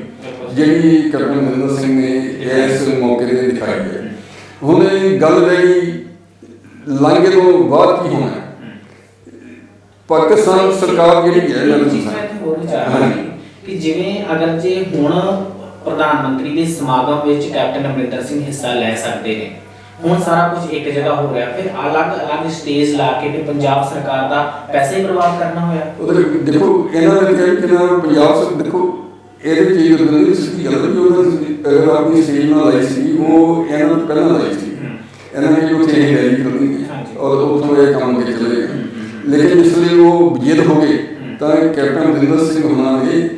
ਜਿਹੜੀ ਕੈਪਟਨ ਅਮਰਿੰਦਰ ਸਿੰਘ ਨੇ ਇਸ ਮੌਕੇ ਤੇ ਦਿਖਾਈ ਹੈ। ਹੁਣ ਗੱਲ ਰਹੀ ਲਾਂਘੇ ਤੋਂ ਬਾਅਦ ਕੀ ਹੋਣਾ, ਪਾਕਿਸਤਾਨ ਸਰਕਾਰ ਜਿਹੜੀ ਹੈ ਕਿ ਜਿਵੇਂ ਅਗਰ ਜੇ ਹੁਣ ਪ੍ਰਧਾਨ ਮੰਤਰੀ ਦੇ ਸਮਾਗਮ ਵਿੱਚ ਕੈਪਟਨ ਅਮਰਿੰਦਰ ਸਿੰਘ ਹਿੱਸਾ ਲੈ ਸਕਦੇ ਨੇ, ਹੁਣ ਸਾਰਾ ਕੁਝ ਇੱਕ ਜਗ੍ਹਾ ਹੋ ਰਿਹਾ, ਫਿਰ ਅਲੱਗ-ਅਲੱਗ ਸਟੇਜ ਲਾ ਕੇ ਤੇ ਪੰਜਾਬ ਸਰਕਾਰ ਦਾ ਪੈਸੇ ਹੀ ਬਰਬਾਦ ਕਰਨਾ ਹੋਇਆ। ਦੇਖੋ ਇਹਨਾਂ ਨੇ ਕਿਹਾ ਕਿ ਨਾ ਪੰਜਾਬ ਦੇਖੋ ਇਹਦੇ ਚੀਜ਼ ਉਹਦੀ ਸਿੱਧੀ ਗੱਲ ਵੀ ਉਹਨਾਂ ਆਪਣੀ ਸਟੇਜ ਨਾਲ ਲਾਈ ਸੀ ਉਹ ਇਹਨਾਂ ਨੂੰ ਪਹਿਲਾਂ ਲਾਈ ਸੀ ਇਹਨਾਂ ਨੇ ਉੱਥੇ ਇਹ ਰੈਲੀ ਕਰਨੀ ਔਰ ਉੱਥੋਂ ਇਹ ਕੰਮ ਕੇ ਚਲੇ ਗਏ। ਲੇਕਿਨ ਇਸ ਲਈ ਉਹ ਬਜੇਦ ਹੋ ਗਏ ਤਾਂ ਕੈਪਟਨ ਅਮਰਿੰਦਰ ਸਿੰਘ ਹੋਣਾ ਨੇ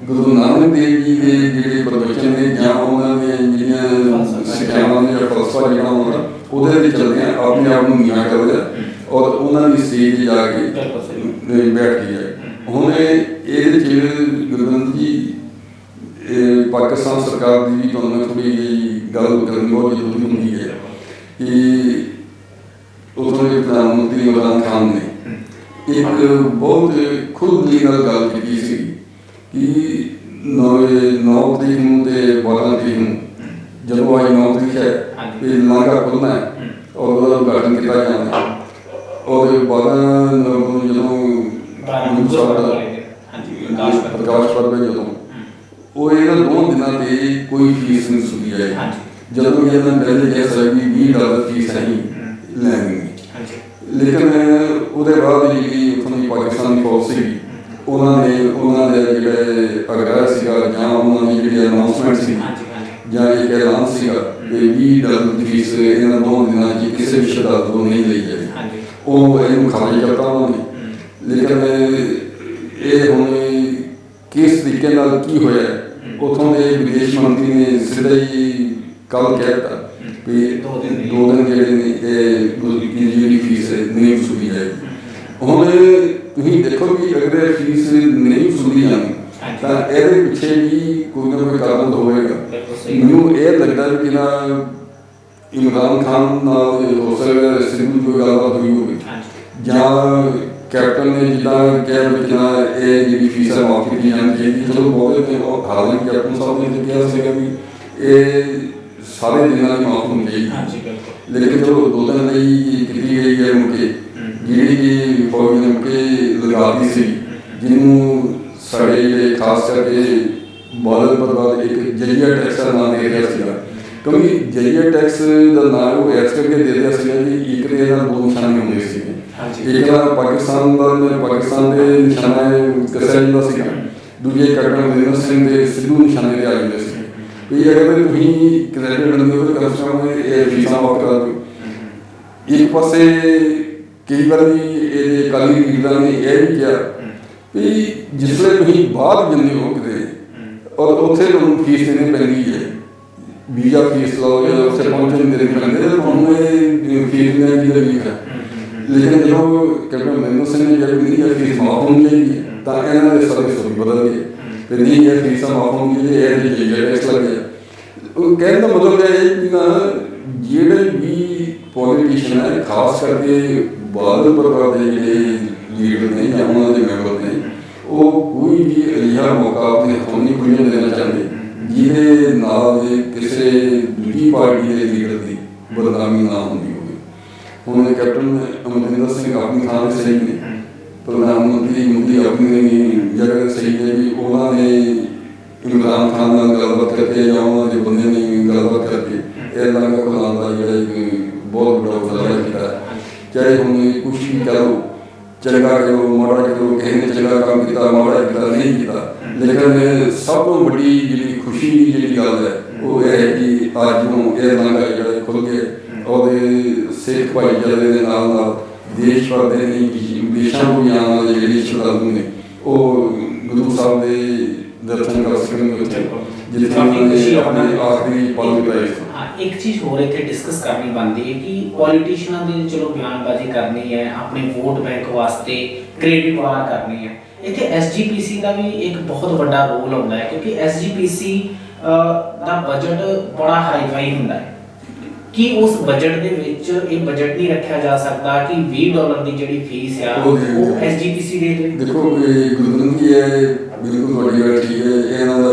ਗੁਰੂ ਨਾਨਕ ਦੇਵ ਜੀ ਦੇ ਜਿਹੜੇ ਪ੍ਰਵਚਨ ਨੇ ਜਾਂ ਉਹਨਾਂ ਦੀਆਂ ਜਿਹੜੀਆਂ ਸਿੱਖਿਆਵਾਂ ਨੇ ਜਾਂ ਫਲਸਫਾ ਜਿਹੜਾ ਹੁੰਦਾ ਉਹਦੇ ਵਿੱਚ ਚੱਲਦੇ ਆ ਆਪਣੇ ਆਪ ਨੂੰ ਨੀਵਾਂ ਕਰ ਲਿਆ ਔਰ ਉਹਨਾਂ ਦੀ ਸਟੇਜ ਜਾ ਕੇ ਬੈਠ ਗਏ। ਹੁਣ ਇਹਦੇ 'ਚ ਗੁਰਬੰਦ ਜੀ ਪਾਕਿਸਤਾਨ ਸਰਕਾਰ ਦੀ ਵੀ ਤੁਹਾਨੂੰ ਥੋੜ੍ਹੀ ਜਿਹੀ ਗੱਲ ਕਰਨੀ ਬਹੁਤ ਜ਼ਰੂਰੀ ਹੁੰਦੀ ਹੈ ਕਿ ਉੱਥੋਂ ਦੇ ਪ੍ਰਧਾਨ ਮੰਤਰੀ ਇਮਰਾਨ ਖਾਨ ਨੇ ਇੱਕ ਬਹੁਤ ਖੁੱਲ੍ਹੀ ਨਾਲ ਗੱਲ ਕੀਤੀ ਸੀ ਕਿ 9 ਤਰੀਕ ਨੂੰ ਤੇ 12 ਤਰੀਕ ਨੂੰ ਜਦੋਂ ਆਈ 9 ਤਰੀਕ ਹੈ ਇਹ ਲਾਂਘਾ ਖੁੱਲ੍ਹਣਾ ਹੈ ਔਰ ਉਹਦਾ ਉਦਘਾਟਨ ਕੀਤਾ ਜਾਣਾ ਔਰ 12 ਨੂੰ ਜਦੋਂ ਪ੍ਰਕਾਸ਼ ਪਰਬ ਹੈ ਜਦੋਂ ਉਹ ਇਹਨਾਂ 2 ਦਿਨਾਂ ਤੇ ਕੋਈ ਫੀਸ ਨਹੀਂ ਸੁਣੀ ਜਾਏ। ਜਦੋਂ ਕਿ ਇਹਨਾਂ ਪਹਿਲੇ ਕਿਹਾ ਸੀ ਵੀ $20 ਫੀਸ ਨਹੀਂ ਲੈਣੀ ਲੇਕਿਨ ਉਹਦੇ ਬਾਅਦ ਜਿਹੜੀ ਉੱਥੋਂ ਦੀ ਪਾਕਿਸਤਾਨੀ ਫੌਜ ਸੀ ਉਹਨਾਂ ਦੇ ਜਿਹੜੇ ਅਗਰਾ ਸੀਗਾ ਜਾਂ ਉਹਨਾਂ ਦੀ ਜਿਹੜੀ ਅਨਾਉਂਸਮੈਂਟ ਸੀ ਜਾਂ ਇੱਕ ਐਲਾਨ ਸੀਗਾ ਕਿ $20 ਦੀ ਫੀਸ ਇਹਨਾਂ 2 ਦਿਨਾਂ 'ਚ ਕਿਸੇ ਵੀ ਸ਼ਰਧਾਲੂ ਤੋਂ ਨਹੀਂ ਲਈ ਜਾਏ, ਉਹ ਇਹਨੂੰ ਖਾਲੀ ਕਰਤਾ ਉਹਨਾਂ ਨੇ। ਲੇਕਿਨ ਇਹ ਹੁਣ ਕਿਸ ਤਰੀਕੇ ਨਾਲ ਕੀ ਹੋਇਆ ਉੱਥੋਂ ਦੇ ਵਿਦੇਸ਼ ਮੰਤਰੀ ਨੇ ਸਿੱਧਾ ਹੀ ਕੱਲ੍ਹ ਕਹਿ ਦਿੱਤਾ ਵੀ 2 ਦਿਨ ਜਿਹੜੇ ਨੇ ਇਹ ਜਿਹੜੀ ਫੀਸ ਨਹੀਂ ਵਸੂਲੀ ਜਾਏਗੀ। ਹੁਣ ਤੁਸੀਂ ਦੇਖੋ ਕਿ ਅਗਰ ਫੀਸ ਨਹੀਂ ਵਸੂਲੀ ਜਾਂਦੀ ਤਾਂ ਇਹਦੇ ਪਿੱਛੇ ਵੀ ਕੋਈ ਨਾ ਕੋਈ ਕਾਰਨ ਹੋਵੇਗਾ। ਮੈਨੂੰ ਇਹ ਲੱਗਦਾ ਕਿ ਨਾ ਇਮਰਾਨ ਖਾਨ ਨਾਲ ਹੋ ਸਕਦਾ ਸਿੱਧੂ ਕੋਈ ਗੱਲਬਾਤ ਹੋਈ ਹੋਵੇ ਜਾਂ ਕੈਪਟਨ ਨੇ ਜਿੱਦਾਂ ਕਿਹਾ ਕਿ ਨਾ ਇਹ ਜਿਹੜੀ ਫੀਸ ਮਾਫ ਕੀਤੀ ਜਾਣੀ ਚਾਹੀਦੀ। ਚਲੋ ਬਹੁਤ ਹਾਲਾਂਕਿ ਕੈਪਟਨ ਸਾਹਿਬ ਨੇ ਕਿਹਾ ਸੀਗਾ ਵੀ ਇਹ ਸਾਰੇ ਦਿਨਾਂ ਦੀ ਮਾਫ ਹੋਣੀ ਚਾਹੀਦੀ, ਲੇਕਿਨ ਚਲੋ 2 ਦਿਨ ਲਈ ਕੀਤੀ ਗਈ ਹੈ ਮੁਕੇ ਜਿਹੜੀ ਫੌਜ ਨੇ ਮੁਕੇ ਲਗਾਤੀ ਸੀ ਜਿਹਨੂੰ ਸਾਡੇ ਜਿਹੜੇ ਖਾਸ ਕਰਕੇ ਬਾਦਲ ਪਰਿਵਾਰ ਇੱਕ ਜਰੀਆ ਟੈਕਸ ਦਾ ਨਾਂ ਦੇ ਰਿਹਾ ਸੀਗਾ ਕਿਉਂਕਿ ਜਰੀਆ ਟੈਕਸ ਦਾ ਨਾਂ ਉਹ ਇਸ ਕਰਕੇ ਦੇ ਰਿਹਾ ਸੀਗਾ ਜੀ ਇੱਕ ਦੇ ਨਾਲ 2 ਨਿਸ਼ਾਨੇ ਹੁੰਦੇ ਸੀਗੇ। ਇੱਕ ਤਾਂ ਪਾਕਿਸਤਾਨ ਦੇ ਨਿਸ਼ਾਨਾ ਕੱਸਿਆ ਜਾਂਦਾ ਸੀਗਾ, ਦੂਜੇ ਕੈਪਟਨ ਅਮਰਿੰਦਰ ਸਿੰਘ ਦੇ ਸਿੱਧੂ ਨਿਸ਼ਾਨੇ ਤੇ ਆ ਜਾਂਦੇ ਸੀ ਵੀ ਅਗਰ ਤੁਸੀਂ ਕ੍ਰੈਡਿਟ ਲੈਂਦੇ ਹੋ ਤਾਂ ਕਮ ਸੇ ਕਮ ਇਹ ਫੀਸਾਂ ਮਾਫ ਕਰਾ ਦਿਓ। ਇੱਕ ਪਾਸੇ ਕਈ ਵਾਰੀ ਇਹਦੇ ਅਕਾਲੀ ਲੀਡਰਾਂ ਨੇ ਇਹ ਵੀ ਕਿਹਾ ਵੀ ਜਿਸਲੇ ਤੁਸੀਂ ਬਾਹਰ ਜਾਂਦੇ ਹੋ ਕਿਤੇ ਔਰ ਉੱਥੇ ਤੁਹਾਨੂੰ ਫੀਸ ਦੇਣੀ ਪੈਂਦੀ ਹੈ, ਵੀਜ਼ਾ ਫੀਸ ਲਓ ਜਾਂ ਉੱਥੇ ਪਹੁੰਚਣ ਦੇ ਪੈਂਦੇ ਤੁਹਾਨੂੰ ਇਹ ਫੀਸ ਦੇਣ ਦੀ ਵੀ ਹੈ। ਲੇਕਿਨ ਜਦੋਂ ਕੈਪਟਨ ਅਮਰਿੰਦਰ ਸਿੰਘ ਨੇ ਜਿਹੜੀ ਇਹ ਫੀਸ ਮਾਫ ਹੋਣੀ ਚਾਹੀਦੀ ਹੈ ਤਾਂ ਇਹਨਾਂ ਦੇ ਸਾਰੇ ਸੋਚ ਬਦਲ ਗਏ ਤੇ ਨਹੀਂ ਇਹ ਫੀਸਾਂ ਮਾਫ ਹੋਣਗੀਆਂ ਇਹ ਜਿਹੜੇ ਟੈਕਸ ਲੱਗ ਗਿਆ। ਉਹ ਕਹਿਣ ਦਾ ਮਤਲਬ ਇਹ ਹੈ ਕਿ ਜਿਹੜੇ ਵੀ ਪੋਲੀਟੀਸ਼ੀਅਨ ਹੈ ਖਾਸ ਕਰਕੇ ਬਾਦਲ ਪਰਿਵਾਰ ਦੇ ਜਿਹੜੇ ਲੀਡਰ ਨੇ ਜਾਂ ਉਹਨਾਂ ਦੇ ਮੈਂਬਰ ਨੇ ਉਹ ਕੋਈ ਵੀ ਅਜਿਹਾ ਮੌਕਾ ਆਪਣੇ ਹੱਥੋਂ ਨਹੀਂ ਖੁੱਲ੍ਹਣ ਦੇਣਾ ਚਾਹੁੰਦੇ ਜਿਹਦੇ ਨਾਲ ਕਿਸੇ ਦੂਜੀ ਪਾਰਟੀ ਦੇ ਲੀਡਰ ਦੀ ਬਦਨਾਮੀ ਨਾ ਹੁੰਦੀ ਹੋਵੇ। ਹੁਣ ਕੈਪਟਨ ਅਮਰਿੰਦਰ ਸਿੰਘ ਆਪਣੀ ਥਾਂ 'ਤੇ ਸਹੀ ਨੇ, ਪ੍ਰਧਾਨ ਮੰਤਰੀ ਮੋਦੀ ਆਪਣੀ ਜਗ੍ਹਾ 'ਤੇ ਸਹੀ ਨੇ ਵੀ ਉਹਨਾਂ ਨੇ ਇਮਰਾਨ ਖਾਨ ਨਾਲ ਗੱਲਬਾਤ ਕਰਕੇ ਜਾਂ ਉਹਨਾਂ ਦੇ ਬੰਦੇ ਨੇ ਗੱਲਬਾਤ ਕਰਕੇ ਇਹ ਲੰਗਾ ਖੁਲਾਉਣ ਦਾ ਜਿਹੜਾ ਇੱਕ ਬਹੁਤ ਵੱਡਾ ਉਪਰਾਲਾ ਕੀਤਾ ਹੈ। ਚਾਹੇ ਹੁਣ ਕੁਛ ਵੀ ਕਹਿ ਲਓ, ਚੰਗਾ ਕਰੋ ਮਾੜਾ ਕਰੋ, ਕਿਸੇ ਨੇ ਚੰਗਾ ਕੰਮ ਕੀਤਾ ਮਾੜਾ ਕੀਤਾ ਨਹੀਂ ਕੀਤਾ, ਲੇਕਿਨ ਸਭ ਤੋਂ ਵੱਡੀ ਜਿਹੜੀ ਖੁਸ਼ੀ ਦੀ ਜਿਹੜੀ ਗੱਲ ਹੈ ਉਹ ਇਹ ਹੈ ਕਿ ਅੱਜ ਨੂੰ ਇਹ ਲੰਗਾ ਜਿਹੜਾ ਖੁੱਲ੍ਹ ਕੇ ਉਹਦੇ ਸਿੱਖ ਭਾਈਚਾਰੇ ਦੇ ਨਾਲ ਨਾਲ ਦੇਸ਼ ਭਰ ਦੇ ਨਹੀਂ ਵਿਦੇਸ਼ਾਂ ਤੋਂ ਵੀ ਆਉਣ ਵਾਲੇ ਜਿਹੜੇ ਸ਼ਰਧਾਲੂ ਨੇ ਉਹ ਗੁਰੂ ਸਾਹਿਬ ਦੇ ਦਰਸ਼ਨ ਕਰ ਸਕਣਗੇ ਉੱਥੇ, ਜਿੱਥੇ ਉਹਨਾਂ ਨੇ ਆਪਣੇ ਆਖਰੀ ਪਲ ਬਿਤਾਏ। ਹਾਂ, ਇੱਕ ਚੀਜ਼ ਹੋਰ ਇੱਥੇ ਡਿਸਕਸ ਕਰਨੀ ਬਣਦੀ ਹੈ ਕਿ ਪੋਲੀਟੀਸ਼ੀਅਨਾਂ ਦੀ ਚਲੋ ਬਿਆਨਬਾਜ਼ੀ ਕਰਨੀ ਹੈ, ਆਪਣੇ ਵੋਟ ਬੈਂਕ ਵਾਸਤੇ ਕ੍ਰੈਡਿਟ ਵਾਰ ਕਰਨੀ ਹੈ। ਇੱਥੇ ਐਸਜੀਪੀਸੀ ਦਾ ਵੀ ਇੱਕ ਬਹੁਤ ਵੱਡਾ ਰੋਲ ਹੁੰਦਾ ਹੈ, ਕਿਉਂਕਿ ਐਸਜੀਪੀਸੀ ਦਾ ਬਜਟ ਬੜਾ ਹਾਈਫਾਈ ਹੁੰਦਾ ਹੈ ਕਿ ਉਸ ਬਜਟ ਦੇ ਵਿੱਚ ਇਹ ਬਜਟ ਨਹੀਂ ਰੱਖਿਆ ਜਾ ਸਕਦਾ ਕਿ $20 ਦੀ ਜਿਹੜੀ ਫੀਸ ਆ ਉਹ ਐਸਜੀਪੀਸੀ ਦੇ ਦੇ। ਦੇਖੋ ਗੁਰਦੁਆਰਾ ਕੀ ਹੈ, ਬਿਲਕੁਲ ਤੁਹਾਡੀ ਗੱਲ ਠੀਕ ਹੈ, ਇਹ ਇਹਨਾਂ ਦਾ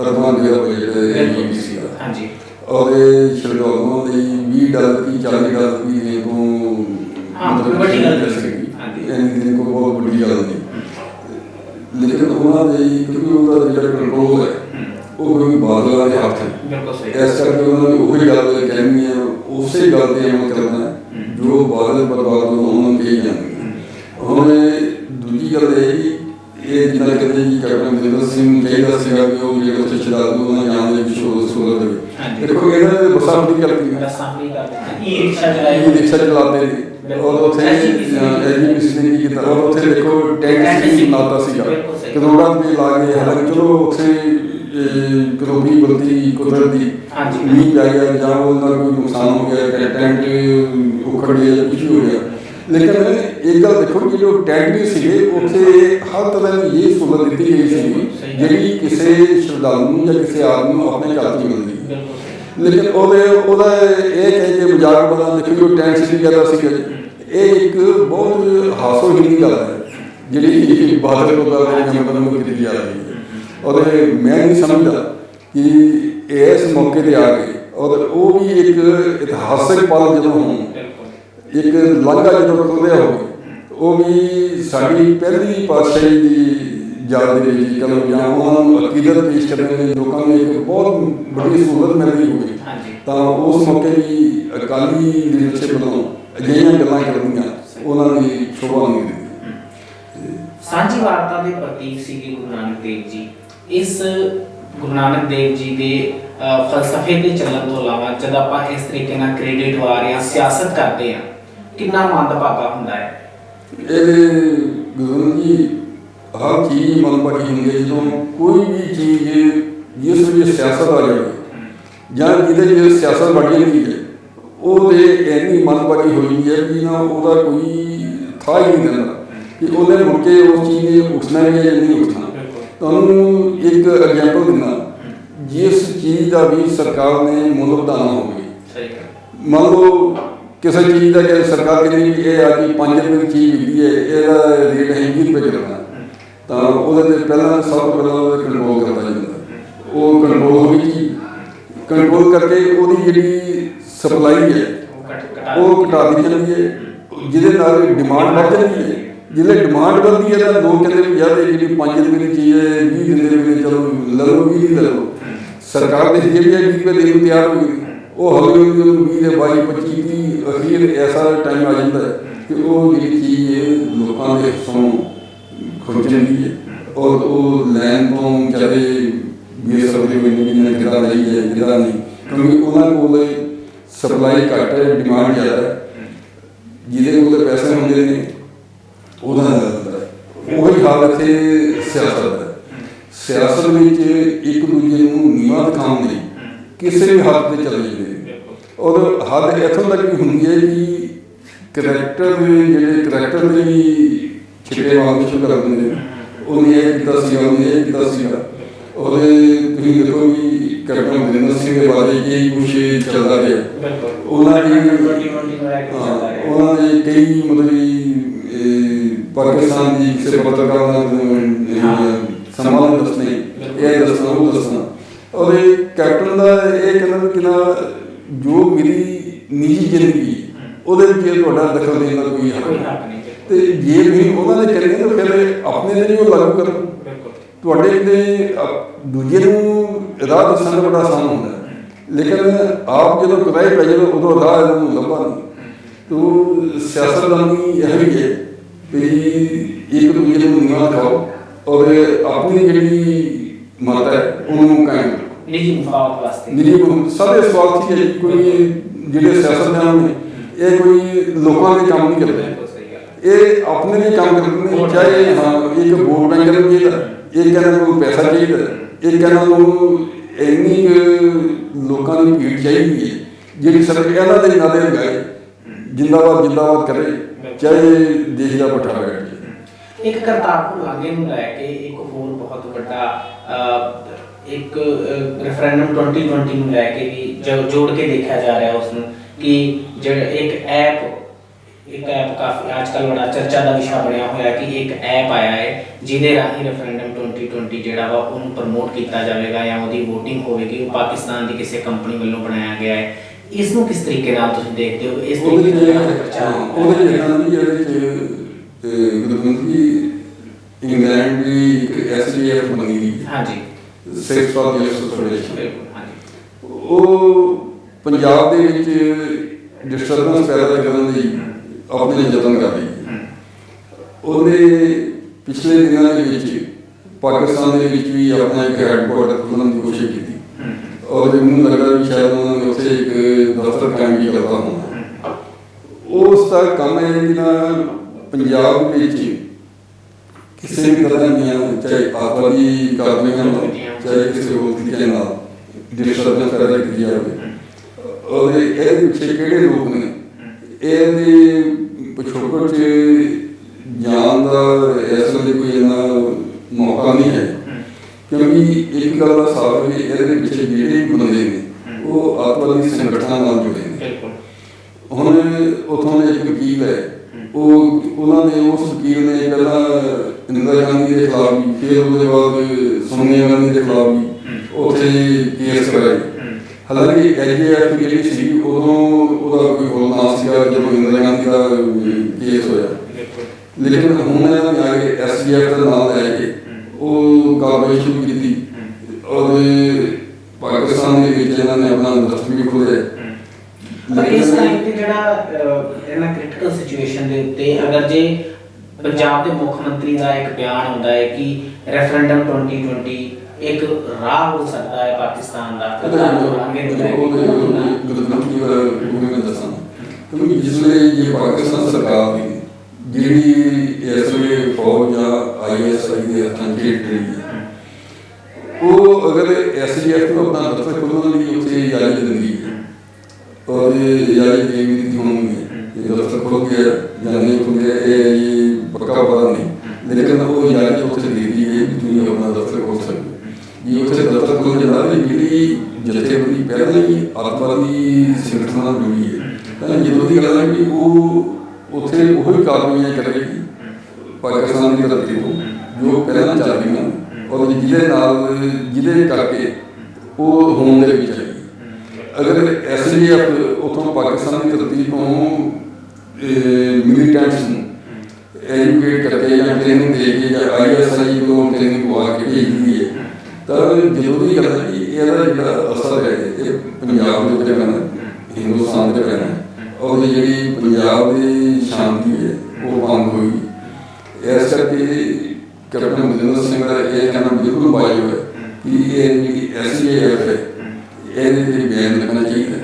ਅਰਮਾਨ ਜਿਹੜਾ ਬਜਟ ਹੈ ਐਸਜੀਪੀਸੀ ਦਾ। ਹਾਂਜੀ, ਔਰ ਇਹ ਸ਼ਰਧਾਲੂਆਂ ਲਈ $20 की $40 भी ने तो मतलब ਵੱਡੀ ਗੱਲ कर सकेगी, इनको बहुत बड़ी गल नहीं। लेकिन उन्होंने क्योंकि उनका जो कंट्रोल है वो क्योंकि बादलों के हाथ है, बिल्कुल सही। इस करके उन्होंने वही गल कहनी है, उसे गल पे अमल करना है जो बादल पर बादल उन्होंने कही जानी है। उन्होंने दूसरी गल ये जिन्ना कहते हैं कि कैप्टन अमरिंदर सिंह चाहिए सीगा कि वो जो उत्थे शरधालू उन्होंने जाने की सोलर दे। देखो इन्होंने बसां दी गल की ई रिक्शा चलाते ने और उत्थे एसजीपीसी ने की कीता और उत्थे देखो टैक्स भी लाता सीगा करोड़ां रुपए ला के, हालांकि चलो उत्थे करोड़ी बल्ती कुदरत दी मींह पै गया जां उन्हां कोई नुकसान हो गया, टैंट उखड़ गया या कुछ हो गया, लेकिन एक गल देखो कि जो टैंट भी सीगे उत्थे हर तरह की ये सहूलत दी गई सी जिहड़ी किसी श्रद्धालू नूं या किसी आदमी नूं अपने घर च मिलदी। लेकिन ਉਹਦਾ ਇਹ ਕਹਿ ਕੇ ਮਜ਼ਾਕ ਬਣਾ ਦੇਖੋ ਜੋ ਟੈਂਕ ਸੀ ਜ਼ਿਆਦਾ ਸੀਗਾ, ਇਹ ਇੱਕ ਬਹੁਤ ਹਾਸੋਹੀਣੀ ਗੱਲ ਹੈ ਜਿਹੜੀ ਬਾਦਲ ਕੋਲ ਜਾਂ ਮਤਲਬ ਕੀਤੀ ਜਾ ਰਹੀ ਹੈ। ਔਰ ਮੈਂ ਨਹੀਂ ਸਮਝਦਾ ਕਿ ਇਸ ਮੌਕੇ ਤੇ ਆ ਕੇ ਔਰ ਉਹ ਵੀ ਇੱਕ ਇਤਿਹਾਸਕ ਪਲ ਜਦੋਂ ਹੋਣ, ਇੱਕ ਲਾਂਘਾ ਜਦੋਂ ਖੁੱਲ੍ਹਿਆ ਹੋਵੇ, ਉਹ ਵੀ ਸਾਡੀ ਪਹਿਲੀ ਪਾਤਸ਼ਾਹੀ ਦੀ ਯਾਦ ਦੇ ਵਿੱਚ ਕਦੋਂ ਜਾਂ ਉਹਨਾਂ ਨੂੰ ਅਕੀਦਤ ਪੇਸ਼ ਕਰਨ ਲਈ ਲੋਕਾਂ ਨੂੰ ਇੱਕ ਬਹੁਤ ਵੱਡੀ ਸਹੂਲਤ ਮਿਲ ਰਹੀ ਹੋਵੇ, ਤਾਂ ਉਸ ਮੌਕੇ ਵੀ ਅਕਾਲੀ ਲੀਡਰਸ਼ਿਪ ਵੱਲੋਂ ਅਜਿਹੀਆਂ ਗੱਲਾਂ ਕਰਨੀਆਂ ਉਹਨਾਂ ਦੀ ਸ਼ੋਭਾ ਨਹੀਂ ਦਿੰਦੀ। ਸਾਂਝੀ ਵਾਰਤਾ ਦੇ ਪ੍ਰਤੀਕ ਸੀਗੇ ਗੁਰੂ ਨਾਨਕ ਦੇਵ ਜੀ। ਇਸ ਗੁਰੂ ਨਾਨਕ ਦੇਵ ਜੀ ਦੇ ਫਲਸਫੇ ਤੇ ਚੱਲਣ ਤੋਂ ਇਲਾਵਾ ਜਦ ਆਪਾਂ ਇਸ ਤਰੀਕੇ ਨਾਲ ਕ੍ਰੈਡਿਟ ਵਾਰ ਜਾਂ ਸਿਆਸਤ ਕਰਦੇ ਹਾਂ, ਕਿੰਨਾ ਮੰਦਭਾਗਾ ਹੁੰਦਾ ਹੈ। ਇਹ ਗੁਰੂ ਜੀ ਹਰ ਚੀਜ਼ ਮੰਦਭਾਗੀ ਹੁੰਦੀ ਹੈ ਜਦੋਂ ਕੋਈ ਵੀ ਚੀਜ਼ ਜਿਸ ਵਿੱਚ ਸਿਆਸਤ ਆ ਜਾਵੇ ਜਾਂ ਜਿਹਦੇ ਵਿੱਚ ਸਿਆਸਤ ਵੜ ਜਾਂਦੀ ਹੈ, ਉਹ ਤੇ ਇੰਨੀ ਮੰਦਭਾਗੀ ਹੋਈ ਹੈ ਕਿ ਨਾ ਉਹਦਾ ਕੋਈ ਥਾਂ ਹੀ ਨਹੀਂ ਦਿੰਦਾ ਕਿ ਉਹਨੇ ਮੁੜ ਕੇ ਉਸ ਚੀਜ਼ ਨੇ ਉੱਠਣਾ ਹੈ ਜਾਂ ਨਹੀਂ ਉੱਠਣਾ। ਤੁਹਾਨੂੰ ਇੱਕ ਐਗਜ਼ਾਮਪਲ ਦਿੰਦਾ, ਜਿਸ ਚੀਜ਼ ਦਾ ਵੀ ਸਰਕਾਰ ਨੇ ਮੁੱਲ ਵਧਾਉਣਾ ਹੋਵੇ, ਮੰਨ ਲਓ ਕਿਸੇ ਚੀਜ਼ ਦਾ ਕਿ ਸਰਕਾਰ ਕਹਿੰਦੀ ਵੀ ਇਹ ਆ ਕਿ 5 ਰੁਪਏ ਦੀ ਚੀਜ਼ ਵਿਕਦੀ ਹੈ, ਇਹਦਾ ਰੇਟ ਹੈ 20 ਰੁਪਏ ਕਰਨਾ, ਤਾਂ ਉਹਦੇ 'ਤੇ ਪਹਿਲਾਂ ਸਭ ਤੋਂ ਪਹਿਲਾਂ ਉਹਦਾ ਕੰਟਰੋਲ ਕਰਨਾ ਜਾਂਦਾ। ਉਹ ਕੰਟਰੋਲ ਹੋਵੇਗੀ, ਕੰਟਰੋਲ ਕਰਕੇ ਉਹਦੀ ਜਿਹੜੀ ਸਪਲਾਈ ਹੈ ਉਹ ਘਟਾ ਦਿੱਤੀ ਜਾਂਦੀ ਹੈ, ਜਿਹਦੇ ਨਾਲ ਡਿਮਾਂਡ ਵੱਧ ਜਾਂਦੀ ਹੈ। जिले डिमांड बढ़ती है तो लोग कहते हैं यार ये 5 रुपये की चीज़ है 20 दिन में चलो ले लो 20 ले लो। सरकार ने ये भी है 20 रुपये देने को तैयार हो गई, वो हौली हौली 20 22 25 30 अखीर ऐसा टाइम आ जाता है कि वो ये चीज़ लोगों के हिस्सों खुल जाती है और वो लैन तो बेचारे बेसब्री में गिरा नहीं है गिरा नहीं, क्योंकि उन्होंने को सप्लाई घट है डिमांड ज़्यादा है, जिहदे कोल पैसे होंगे ने वही हाल इत्थे सियासत है। सियासत में एक दूजे को नीवा दिखाने ਲਈ ਕਿਸੇ ਵੀ ਹੱਦ ਤੇ ਚਲੇ ਜਾਂਦੇ ਔਰ ਹੱਦ ਇੱਥੋਂ ਤੱਕ ਵੀ ਹੁੰਦੀ ਹੈ ਕਿ ਕਰੈਕਟਰ ਜਿਹੜੇ ਕਰੈਕਟਰ ਦੇ ਵੀ ਛਿੱਟੇ ਮਾਰਨੇ ਸ਼ੁਰੂ ਕਰ ਦਿੰਦੇ ਨੇ, ਉਹਨੇ ਇਹ ਕੀਤਾ ਸੀਗਾ ਉਹਨੇ ਇਹ ਕੀਤਾ ਸੀਗਾ। ਔਰ ਤੁਸੀਂ ਦੇਖੋ ਵੀ ਕੈਪਟਨ ਅਮਰਿੰਦਰ ਸਿੰਘ ਦੇ ਬਾਰੇ ਇਹ ਕੁਛ ਚੱਲਦਾ ਰਿਹਾ, ਉਹਨਾਂ ਦੇ ਕਈ ਮਤਲਬ पाकिस्तान की किसी पत्रकार सम्मान दसने ये दसना वो दसना और कैप्टन का ये कहना कि ना जो मेरी निजी जिंदगी ਉਹਦੇ ਵਿੱਚ ਤੁਹਾਡਾ ਦਖਲ ਦੇਣ ਦਾ ਕੋਈ ਹੱਕ ਨਹੀਂ, ਤੇ ਜੇ ਵੀ ਉਹਨਾਂ ਨੇ ਕਰੇ ਤਾਂ ਫਿਰ ਆਪਣੇ ਤੇ ਉਹ ਲਾਗੂ ਕਰਨ। ਤੁਹਾਡੇ ਤੇ ਦੂਜੇ ਨੂੰ ਰਾਹ ਦੱਸਣ ਦਾ ਬੜਾ ਆਸਾਨ ਹੁੰਦਾ, ਲੇਕਿਨ ਆਪ ਜਦੋਂ ਕਿਰਾਏ ਪੈ ਜਦੋਂ ਉਦੋਂ ਰਾਹ ਇਹਨਾਂ ਨੂੰ ਲੱਭਾ ਨਹੀਂ। ਤੋ ਸਿਆਸਤਦਾਨੀ ਇਹ ਵੀ ਹੈ ਵੀ ਇੱਕ ਦੂਜੇ ਨੂੰ ਨੀਵਾਂ ਦਿਖਾਓ ਔਰ ਆਪਣੀ ਜਿਹੜੀ ਮਤ ਹੈ ਉਹਨੂੰ ਕਾਇਮ ਰੱਖੋ। ਨਿੱਜੀ ਮੁਫਾਦ ਵਾਸਤੇ ਸਾਰੇ ਸਵਾਰਥੀ ਹੈ। ਕੋਈ ਜਿਹੜੇ ਸਿਆਸਤਦਾਨ ਨੇ ਇਹ ਕੋਈ ਲੋਕਾਂ ਦੇ ਕੰਮ ਨਹੀਂ ਕਰਦੇ, ਇਹ ਆਪਣੇ ਲਈ ਕੰਮ ਕਰਦੇ ਨੇ। ਚਾਹੇ ਹਾਂ ਇੱਕ ਵੋਟ ਬੈਂਕ ਨੂੰ ਚਾਹੀਦਾ, ਇਹ ਕਹਿੰਦਾ ਨੂੰ ਪੈਸਾ ਚਾਹੀਦਾ, ਇਹ ਕਹਿੰਦਾ ਨੂੰ ਇੰਨੀ ਲੋਕਾਂ ਦੀ ਭੀੜ ਚਾਹੀਦੀ ਹੈ ਜਿਹੜੀ ਸਿਰਫ ਇਹਨਾਂ ਦੇ ਨਾਲੇ ਲਗਾਏ ਜਿੰਦਾਬਾਦ ਜਿੰਦਾਬਾਦ ਕਰੇ, ਚਾਹੇ ਦੇਸ਼ ਦਾ ਪੱਠਾ ਬੈਠ ਜਾਏ। ਇੱਕ ਕਰਤਾਰਪੁਰ ਲਾਂਘੇ ਨੂੰ ਲੈ ਕੇ ਇੱਕ ਹੋਰ ਬਹੁਤ ਵੱਡਾ ਇੱਕ ਰੈਫਰੈਂਡਮ 2020 ਨੂੰ ਲੈ ਕੇ ਵੀ ਜੋੜ ਕੇ ਦੇਖਿਆ ਜਾ ਰਿਹਾ ਉਸ ਨੂੰ ਕਿ ਜਿਹੜਾ ਇੱਕ ਐਪ ਕਾਫੀ ਅੱਜ ਕੱਲ੍ਹ ਬੜਾ ਚਰਚਾ ਦਾ ਵਿਸ਼ਾ ਬਣਿਆ ਹੋਇਆ ਕਿ ਇੱਕ ਐਪ ਆਇਆ ਹੈ ਜਿਹਦੇ ਰਾਹੀਂ ਰੈਫਰੈਂਡਮ 2020 ਜਿਹੜਾ ਵਾ ਉਹਨੂੰ ਪ੍ਰਮੋਟ ਕੀਤਾ ਜਾਵੇਗਾ ਜਾਂ ਉਹਦੀ ਵੋਟਿੰਗ ਹੋਵੇਗੀ। ਉਹ ਪਾਕਿਸਤਾਨ ਦੀ ਕਿਸੇ ਕੰਪਨੀ ਵੱਲੋਂ ਬਣਾਇਆ ਗਿਆ ਹੈ। ਇਸ ਨੂੰ ਕਿਸ ਤਰੀਕੇ ਨਾਲ ਤੁਸੀਂ ਦੇਖਦੇ ਹੋ? ਇਸ ਉਹਦੇ ਇੰਗਲੈਂਡ ਦੀ ਇੱਕ SDF ਬਣੀ ਗਈ। ਹਾਂਜੀ, ਸਿੱਖ ਫਾਰ ਜਸਟਿਸ ਫੈਡਰੇਸ਼ਨ। ਉਹ ਪੰਜਾਬ ਦੇ ਵਿੱਚ ਡਿਸਟਰਬੈਂਸ ਪੈਦਾ ਕਰਨ ਲਈ ਆਪਣੇ ਯਤਨ ਕਰ ਰਹੀ ਹੈ। ਉਹਨੇ ਪਿਛਲੇ ਦਿਨਾਂ ਦੇ ਵਿੱਚ ਪਾਕਿਸਤਾਨ ਦੇ ਵਿੱਚ ਵੀ ਆਪਣਾ ਇੱਕ ਹੈੱਡਕੁਆਰਟਰ ਖੋਲ੍ਹਣ ਦੀ ਕੋਸ਼ਿਸ਼ ਕੀਤੀ ਔਰ ਮੈਨੂੰ ਲੱਗਦਾ ਵੀ ਸ਼ਾਇਦ ਉਹਨਾਂ ਨੇ ਉੱਥੇ ਇੱਕ ਦਫ਼ਤਰ ਕਾਇਮ ਵੀ ਕਰਤਾ ਹੋਣਾ। ਉਸ ਦਾ ਕੰਮ ਹੈ ਜਿਹੜਾ ਪੰਜਾਬ ਵਿੱਚ ਕਿਸੇ ਵੀ ਤਰ੍ਹਾਂ ਦੀਆਂ ਚਾਹੇ ਆਤਵਾਦੀ ਕਾਰਵਾਈਆਂ ਚਾਹੇ ਕਿਸੇ ਹੋਰ ਤਰੀਕੇ ਨਾਲ ਡਿਸਟਰਬੈਂਸ ਪੈਦਾ ਕੀਤੀ ਜਾਵੇ ਔਰ ਇਹਦੇ ਪਿੱਛੇ ਕਿਹੜੇ ਲੋਕ ਨੇ, ਇਹਦੇ ਪਿਛੋਕੜ 'ਚ ਜਾਣ ਦਾ ਇਸ ਵੇਲੇ ਕੋਈ ਇੰਨਾ ਮੌਕਾ ਨਹੀਂ ਹੈ ਕਿਉਂਕਿ ਇੱਕ ਗੱਲ ਦਾ ਸਾਫ਼ ਹੈ ਇਹਦੇ ਪਿੱਛੇ ਜਿਹੜੇ ਬੰਦੇ ਨੇ ਉਹ ਆਤਵਾਦੀ ਸੰਗਠਨਾਂ ਨਾਲ ਜੁੜੇ ਨੇ। ਹੁਣ ਉੱਥੋਂ ਦੇ ਇੱਕ ਵਕੀਲ ਹੈ, ਉਹਨਾਂ ਨੇ ਉਸ ਵਕੀਲ ਨੇ ਪਹਿਲਾਂ ਇੰਦਰਾ ਗਾਂਧੀ ਦੇ ਖਿਲਾਫ ਵੀ, ਫਿਰ ਉਹਦੇ ਬਾਅਦ ਸੋਨੀਆ ਗਾਂਧੀ ਦੇ ਖਿਲਾਫ ਵੀ ਉੱਥੇ ਕੇਸ ਕਰਾਏ। ਹਾਲਾਂਕਿ SDF ਜਿਹੜੀ ਸੀ ਉਦੋਂ ਉਹਦਾ ਕੋਈ ਹੋਰ ਨਾਮ ਸੀਗਾ ਜਦੋਂ ਇੰਦਰਾ ਗਾਂਧੀ ਦਾ ਕੇਸ ਹੋਇਆ, ਲੇਕਿਨ ਹੁਣ ਇਹਨਾਂ ਨੇ ਆ ਕੇ SDF ਦਾ ਨਾਮ ਲੈ ਕੇ ਉਹ ਕਾਰਵਾਈ ਸ਼ੁਰੂ ਕੀਤੀ ਔਰ ਪਾਕਿਸਤਾਨ ਦੇ ਵਿੱਚ ਇਹਨਾਂ ਨੇ ਆਪਣਾ ਦਫ਼ਤਰ ਵੀ ਖੋਲ੍ਹਿਆ। ਪਰ ਇਸ ਟਾਈਮ ਤੇ ਜਿਹੜਾ ਇਹਨਾਂ ਕ੍ਰਿਟੀਕਲ ਸਿਚੁਏਸ਼ਨ ਦੇ ਉੱਤੇ ਅਗਰ ਜੇ ਪੰਜਾਬ ਦੇ ਮੁੱਖ ਮੰਤਰੀ ਦਾ ਇੱਕ ਬਿਆਨ ਹੁੰਦਾ ਹੈ ਕਿ ਰੈਫਰੈਂਡਮ 2020 ਇੱਕ ਰਾਹ ਹੋ ਸਕਦਾ ਹੈ ਪਾਕਿਸਤਾਨ ਦਾ ਕਿਉਂਕਿ ਜਿਸ ਵੇਲੇ ਜੇ ਪਾਕਿਸਤਾਨ ਸਰਕਾਰ ਦੀ ਜਿਹੜੀ ਇਸ ਵੇਲੇ ਫੌਜ ਜਾਂ ISI ਦੇ ਹੱਥਾਂ 'ਚ ਰਹੀ ਹੈ, ਉਹ ਅਗਰ SDF ਨੂੰ ਆਪਣਾ ਦਫ਼ਤਰ ਖੋਲ੍ਹਣ ਲਈ ਉੱਥੇ ਇਜਾਜ਼ਤ ਦਿੰਦੀ ਹੈ ਔਰ ਇਜਾਜ਼ਤ ਦੇ ਵੀ ਦਿੱਤੀ ਹੋਣੀ ਹੈ, ਇਹ ਦਫ਼ਤਰ ਖੋਲ੍ਹ ਕੇ ਜਾਂ ਨਹੀਂ ਖੋਲ੍ਹ ਗਿਆ ਇਹ ਪੱਕਾ ਪਤਾ ਨਹੀਂ, ਲੇਕਿਨ ਉਹ ਇਜਾਜ਼ਤ ਉੱਥੇ ਦੇ ਦਿੱਤੀ ਹੈ ਕਿ ਤੁਸੀਂ ਆਪਣਾ ਦਫ਼ਤਰ ਖੋਲ੍ਹ ਸਕਦੇ ਹੋ। ਜੇ ਉੱਥੇ ਦਫ਼ਤਰ ਖੋਲ੍ਹ ਜਾਂਦਾ ਜਿਹੜੀ ਜਥੇਬੰਦੀ ਪਹਿਲਾਂ ਹੀ ਆਤਵਾਦੀ ਸੰਗਠਨਾਂ ਨਾਲ ਜੁੜੀ ਹੈ, ਪਹਿਲਾਂ ਜਦੋਂ ਦੀ ਗੱਲ ਹੈ ਕਿ ਉਹ ਉੱਥੇ ਉਹੀ ਕਾਰਵਾਈਆਂ ਕਰੇਗੀ ਪਾਕਿਸਤਾਨ ਦੀ ਧਰਤੀ ਤੋਂ ਜੋ ਪਹਿਲਾਂ ਚੱਲ ਰਹੀਆਂ ਔਰ ਜਿਹਦੇ ਕਰਕੇ ਉਹ ਹੋਣ ਦੇ ਵਿੱਚ ਆਈ। ਅਗਰ SDF ਉੱਥੋਂ ਪਾਕਿਸਤਾਨ ਦੀ ਧਰਤੀ ਤੋਂ ਮਿਲੀਟੈਂਟਸ ਨੂੰ ਐਜੂਕੇਟ ਕਰਕੇ ਜਾਂ ਟ੍ਰੇਨਿੰਗ ਦੇ ਕੇ ਜਾਂ ISI ਤੋਂ ਟ੍ਰੇਨਿੰਗ ਪਵਾ ਕੇ ਭੇਜਦੀ ਹੈ ਤਾਂ ਜਦੋਂ ਦੀ ਗੱਲ ਹੈ ਕਿ ਇਹਦਾ ਜਿਹੜਾ ਅਸਰ ਹੈ ਇਹ ਪੰਜਾਬ ਦੇ ਉੱਤੇ ਪੈਣਾ, ਹਿੰਦੁਸਤਾਨ ਦੇ ਪੈਣਾ ਔਰ ਜਿਹੜੀ ਪੰਜਾਬ ਦੀ ਸ਼ਾਂਤੀ ਹੈ ਉਹ ਭੰਗ ਹੋਈ। ਇਸ ਕਰਕੇ ਕੈਪਟਨ ਅਮਰਿੰਦਰ ਸਿੰਘ ਦਾ ਇਹ ਕਹਿਣਾ ਬਿਲਕੁਲ ਵਾਜਬ ਹੈ ਕਿ ਇਹ ਜਿਹੜੀ SDF ਹੈ ਇਹਦੇ 'ਤੇ ਬੈਨ ਲੱਗਣਾ ਚਾਹੀਦਾ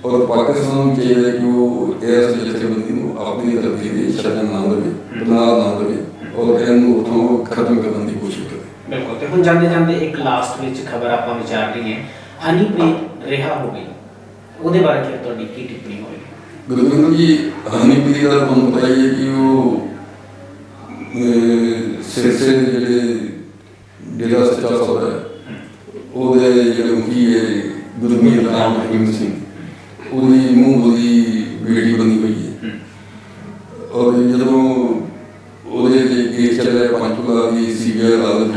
ਔਰ ਪਾਕਿਸਤਾਨ ਨੂੰ ਚਾਹੀਦਾ ਕਿ ਉਹ ਇਸ ਜਥੇਬੰਦੀ ਨੂੰ ਆਪਣੀ ਧਰਤੀ ਦੀ ਸ਼ਰਨ ਨਾ ਦੇਵੇ, ਬਣਾ ਨਾ ਦੇਵੇ ਔਰ ਇਹਨੂੰ ਉੱਥੋਂ ਖਤਮ ਕਰਨ ਦੀ ਕੋਸ਼ਿਸ਼ ਕਰੇ। ਬਿਲਕੁਲ। ਤੇ ਹੁਣ ਜਾਂਦੇ ਜਾਂਦੇ ਇੱਕ ਲਾਸਟ ਵਿੱਚ ਖਬਰ ਆਪਾਂ ਵਿਚਾਰ ਰਹੀ ਹੈ, ਹਨੀਪ੍ਰੀਤ ਰਿਹਾ ਹੋ ਗਈ, ਉਹਦੇ ਬਾਰੇ ਫਿਰ ਤੁਹਾਡੀ ਕੀ ਟਿੱਪਣੀ ਹੋਵੇਗੀ? ਗੁਰਵਿੰਦਰ ਜੀ, ਹਨੀਪ੍ਰੀਤ ਦਾ ਤੁਹਾਨੂੰ ਪਤਾ ਹੀ ਹੈ ਕਿ ਉਹ ਸਿਰਸੇ ਦੇ ਜਿਹੜਾ ਸੱਚਾ ਸੌਦਾ ਹੈ ਉਹਦੇ ਜਿਹੜੇ ਮੁਖੀ ਹੈ ਗੁਰਮੀਤ ਰਾਮ ਰਹੀਮ ਸਿੰਘ, ਉਹਦੀ ਮੂੰਹ ਉਹਦੀ ਬੇਟੀ ਬਣੀ ਹੋਈ ਹੈ ਔਰ ਜਦੋਂ ਉਹਦੇ ਕੇਸ ਚੱਲਿਆ ਪੰਚਕੂਲਾ ਦੀ CBI ਅਦਾਲਤ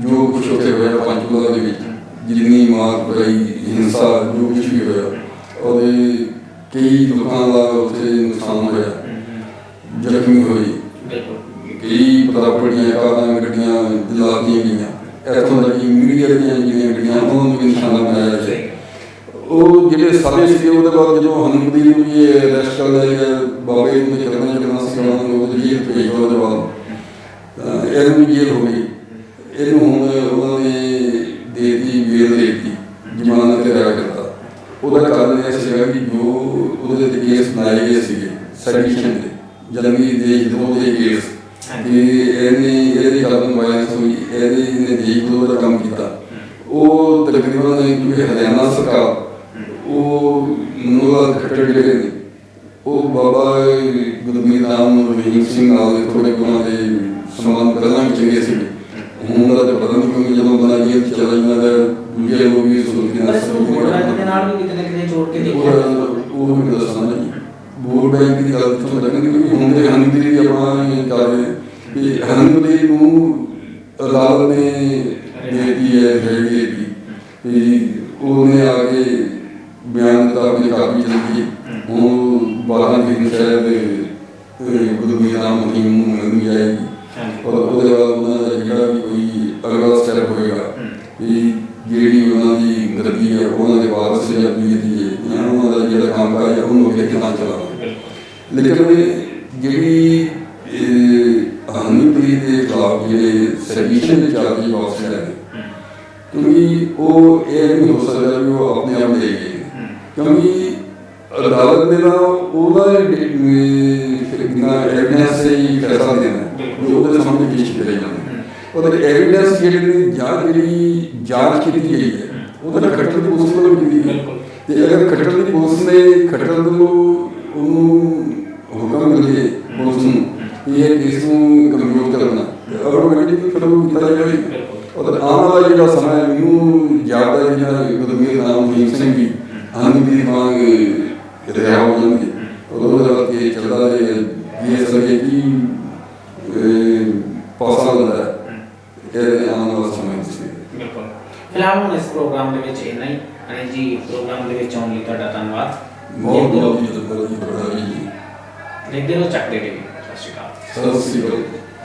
ਜੋ ਕੁਛ ਉੱਥੇ ਹੋਇਆ ਪੰਚਕੂਲਾ ਦੇ ਵਿੱਚ, ਜਿੰਨੀ ਮਾਰ ਕੁਟਾਈ ਹਿੰਸਾ ਜੋ ਕੁਛ ਵੀ ਹੋਇਆ ਉਹਦੇ ਕਈ ਲੋਕਾਂ ਦਾ ਉੱਥੇ ਨੁਕਸਾਨ ਹੋਇਆ, ਜ਼ਖਮੀ ਹੋਏ, ਕਈ ਪ੍ਰਾਪਰਟੀਆਂ ਕਾਰਾਂ ਗੱਡੀਆਂ ਜਲਾ ਦਿੱਤੀਆਂ ਗਈਆਂ ਇੱਥੋਂ ਦਾ ਮੀਡੀਆ ਦੀਆਂ ਜਿਹੜੀਆਂ ਗੱਡੀਆਂ ਉਹਨਾਂ ਨੂੰ ਵੀ ਨਿਸ਼ਾਨਾ ਬਣਾਇਆ ਜਾਏ। ਉਹ ਜਿਹੜੇ ਸਾਰੇ ਸੀਗੇ ਉਹਦੇ ਬਾਅਦ ਜਦੋਂ ਹਨੂਮਦੀ ਨੂੰ ਵੀ ਅਰੈਸਟ ਕਰ ਲਿਆ ਗਿਆ, ਬਾਬੇ ਨੂੰ ਚੱਲਣਾ ਸੀ ਉਹਨਾਂ ਨੂੰ ਉਹਦੇ ਜੇਲ੍ਹ ਭੇਜ ਦਿੱਤਾ। ਉਹਦੇ ਬਾਅਦ ਇਹਨੂੰ ਵੀ ਜੇਲ੍ਹ ਹੋ ਗਈ। ਇਹਨੂੰ ਹੁਣ ਉਹਨਾਂ ਨੇ ਦੇ ਦਿੱਤੀ ਵੇਲ ਦੇ ਦਿੱਤੀ, ਜ਼ਮਾਨਤ ਤੇ ਰਿਹਾ ਕਰਤਾ। ਉਹਦਾ ਕਾਰਨ ਇਹ ਸੀਗਾ ਕਿ ਜੋ ਉਹਦੇ ਤੇ ਕੇਸ ਬਣਾਏ ਗਏ ਸੀਗੇ ਸੈਡੀਸ਼ਨ ਦੇ, ਜੰਗੀ ਦੇਸ਼ ਵਿਰੋਧ ਦੇ ਕੇਸ, ਕਿ ਇਹਦੇ ਕਾਰਨ ਵਾਇਲੈਂਸ ਹੋਈ, ਇਹਨੇ ਦੇਸ਼ ਵਿਰੋਧ ਦਾ ਕੰਮ ਕੀਤਾ। ਉਹ ਤਕਰੀਬਨ ਕਿਉਂਕਿ ਹਰਿਆਣਾ ਸਰਕਾਰ ਉਹ ਨੂਰਲਾਲ ਖੱਟਰ ਜਿਹੜੇ ਨੇ ਉਹ ਬਾਬਾ ਗੁਰਮੀਤ ਰਾਮ ਰਹੀਮ ਸਿੰਘ ਨਾਲ ਥੋੜ੍ਹੇ ਉਹਨਾਂ ਦੇ ਸਮਾਨ ਪਹਿਲਾਂ ਵੀ ਚੰਗੇ ਸੀਗੇ। ਹੁਣ ਦਾ ਤਾਂ ਪਤਾ ਨਹੀਂ ਕਿਉਂਕਿ ਜਦੋਂ ਬਣਾ ਜੇਲ੍ਹ ਚਲਾ ਜਾਂਦਾ ਦੂਜੇ ਲੋਕ ਵੀ ਸੋਚਦੇ ਦੇ ਨਾਲ ਵੀ ਕਿਤੇ ਨਾ ਕਿਤੇ ਜੋੜ ਕੇ ਦੇਖਿਆ ਉਹ ਵੀ ਦੱਸਣਾ ਜੀ। ਵੋਟ ਬੈਂਕ ਦੀ ਗੱਲ ਤੋਂ ਲੱਗਦੀ ਕਿਉਂਕਿ ਹੁਣ ਦੇ ਹਨੂਮਦੀ ਦੀ ਆਪਾਂ ਕਰ ਰਹੇ ਕਿ ਹਨੂਮਦੀ ਨੂੰ ਅਦਾਲਤ ਨੇ ਦੇਤੀ ਹੈ ਹੈਗੀ ਕਿ ਉਹਨੇ ਆ ਕੇ ਬਿਆਨ ਦਿੱਤਾ ਆਪਣੀ ਕਾਪੀ ਚਲੀ। ਹੁਣ 12 ਦਿਨ ਸ਼ਾਇਦ ਗੁਰਮੀਤ ਰਾਮ ਰਹੀਮ ਨੂੰ ਮਿਲਣੀ ਜਾਏਗੀ ਔਰ ਉਹਦੇ ਬਾਅਦ ਉਹਨਾਂ ਦਾ ਜਿਹੜਾ ਵੀ ਕੋਈ ਅਗਲਾ ਸਟੈਪ ਹੋਏਗਾ ਕਿ ਜਿਹੜੀ ਉਹਨਾਂ ਦੀ ਗਰਦੀ ਹੈ ਉਹਨਾਂ ਦੇ ਵਾਰਸ ਜਾਂ ਪੀੜ੍ਹੀ ਹੈ ਉਹਨਾਂ ਦਾ ਜਿਹੜਾ ਕੰਮ ਕਾਜ ਹੈ ਉਹਨੂੰ ਅੱਗੇ ਕਿੱਦਾਂ ਚਲਾਉਣਾ। ਲੇਕਿਨ ਜਿਹੜੀ ਹਨੂਮਦੀ ਦੇ ਖਿਲਾਫ ਜਿਹੜੇ ਸੈਡੀਸ਼ਨ ਦੇ ਚਾਰਜ ਵਾਪਸ ਲੈ ਗਏ ਕਿਉਂਕਿ ਉਹ ਇਹ ਨਹੀਂ ਹੋ ਸਕਦਾ ਵੀ ਉਹ ਆਪਣੇ ਆਪ ਲੈ ਗਏ, ਕਿਉਂਕਿ ਅਦਾਲਤ ਨੇ ਤਾਂ ਉਹਦਾ ਐਵੀਡੈਂਸ ਹੀ ਫੈਸਲਾ ਦੇਣਾ ਜੋ ਉਹਦੇ ਸਾਹਮਣੇ ਪੇਸ਼ ਕਰੇ ਜਾਂਦੇ। ਉਹਦੇ ਐਵੀਡੈਂਸ ਜਿਹੜੀ ਜਾਂਚ ਕੀਤੀ ਗਈ ਹੈ ਉਹਦਾ ਖੱਟਰ ਦੀ ਪੁਲਿਸ ਵੱਲੋਂ ਕੀਤੀ ਗਈ ਤੇ ਅਗਰ ਖੱਟਰ ਦੀ ਪੁਲਿਸ ਨੇ ਖੱਟਰ ਨੂੰ ਉਹਨੂੰ ਹੁਕਮ ਮਿਲੇ ਪੁਲਿਸ ਨੂੰ ਕਿ ਇਹ ਕੇਸ ਨੂੰ ਕਮਜ਼ੋਰ ਕਰਨਾ ਆਟੋਮੈਟਿਕਲੀ ਫਿਰ ਉਹ ਕੀਤਾ ਜਾਵੇ। ਔਰ ਆਉਣ ਵਾਲਾ ਜਿਹੜਾ ਸਮਾਂ ਹੈ ਮੈਨੂੰ ਜਾਪਦਾ ਹੈ ਜਿਹੜਾ ਗੁਰਮੀਤ ਰਾਮ ਰਹੀਮ ਸਿੰਘ ਵੀ ਹਨੂਮਦੀ ਵਾਂਗ ਰਿਹਾ ਹੋ ਜਾਣਗੇ ਔਰ ਉਹਦੇ ਬਾਅਦ ਇਹ ਚੱਲਦਾ ਇਹ ਸਕੇ ਕਿ ਪਾਸਾ ਹੁੰਦਾ ਇਹ ਆਉਣ ਵਾਲਾ ਸਮਾਂ ਸੀ। ਬਿਲਕੁਲ। ਫਿਲਹਾਲ ਹੁਣ ਇਸ ਪ੍ਰੋਗਰਾਮ ਦੇ ਵਿੱਚ ਇੰਨਾ ਹੀ। ਅਨਿਲ ਜੀ, ਪ੍ਰੋਗਰਾਮ ਦੇ ਵਿੱਚ ਆਉਣ ਲਈ ਤੁਹਾਡਾ ਧੰਨਵਾਦ। ਬਹੁਤ ਬਹੁਤ ਜੀ। ਦੇਖਦੇ ਰਹੋ ਚੱਕ ਦੇ ਟੀਵੀ। ਸਤਿ ਸ਼੍ਰੀ ਅਕਾਲ। ਸਤਿ ਸ਼੍ਰੀ ਅਕਾਲ।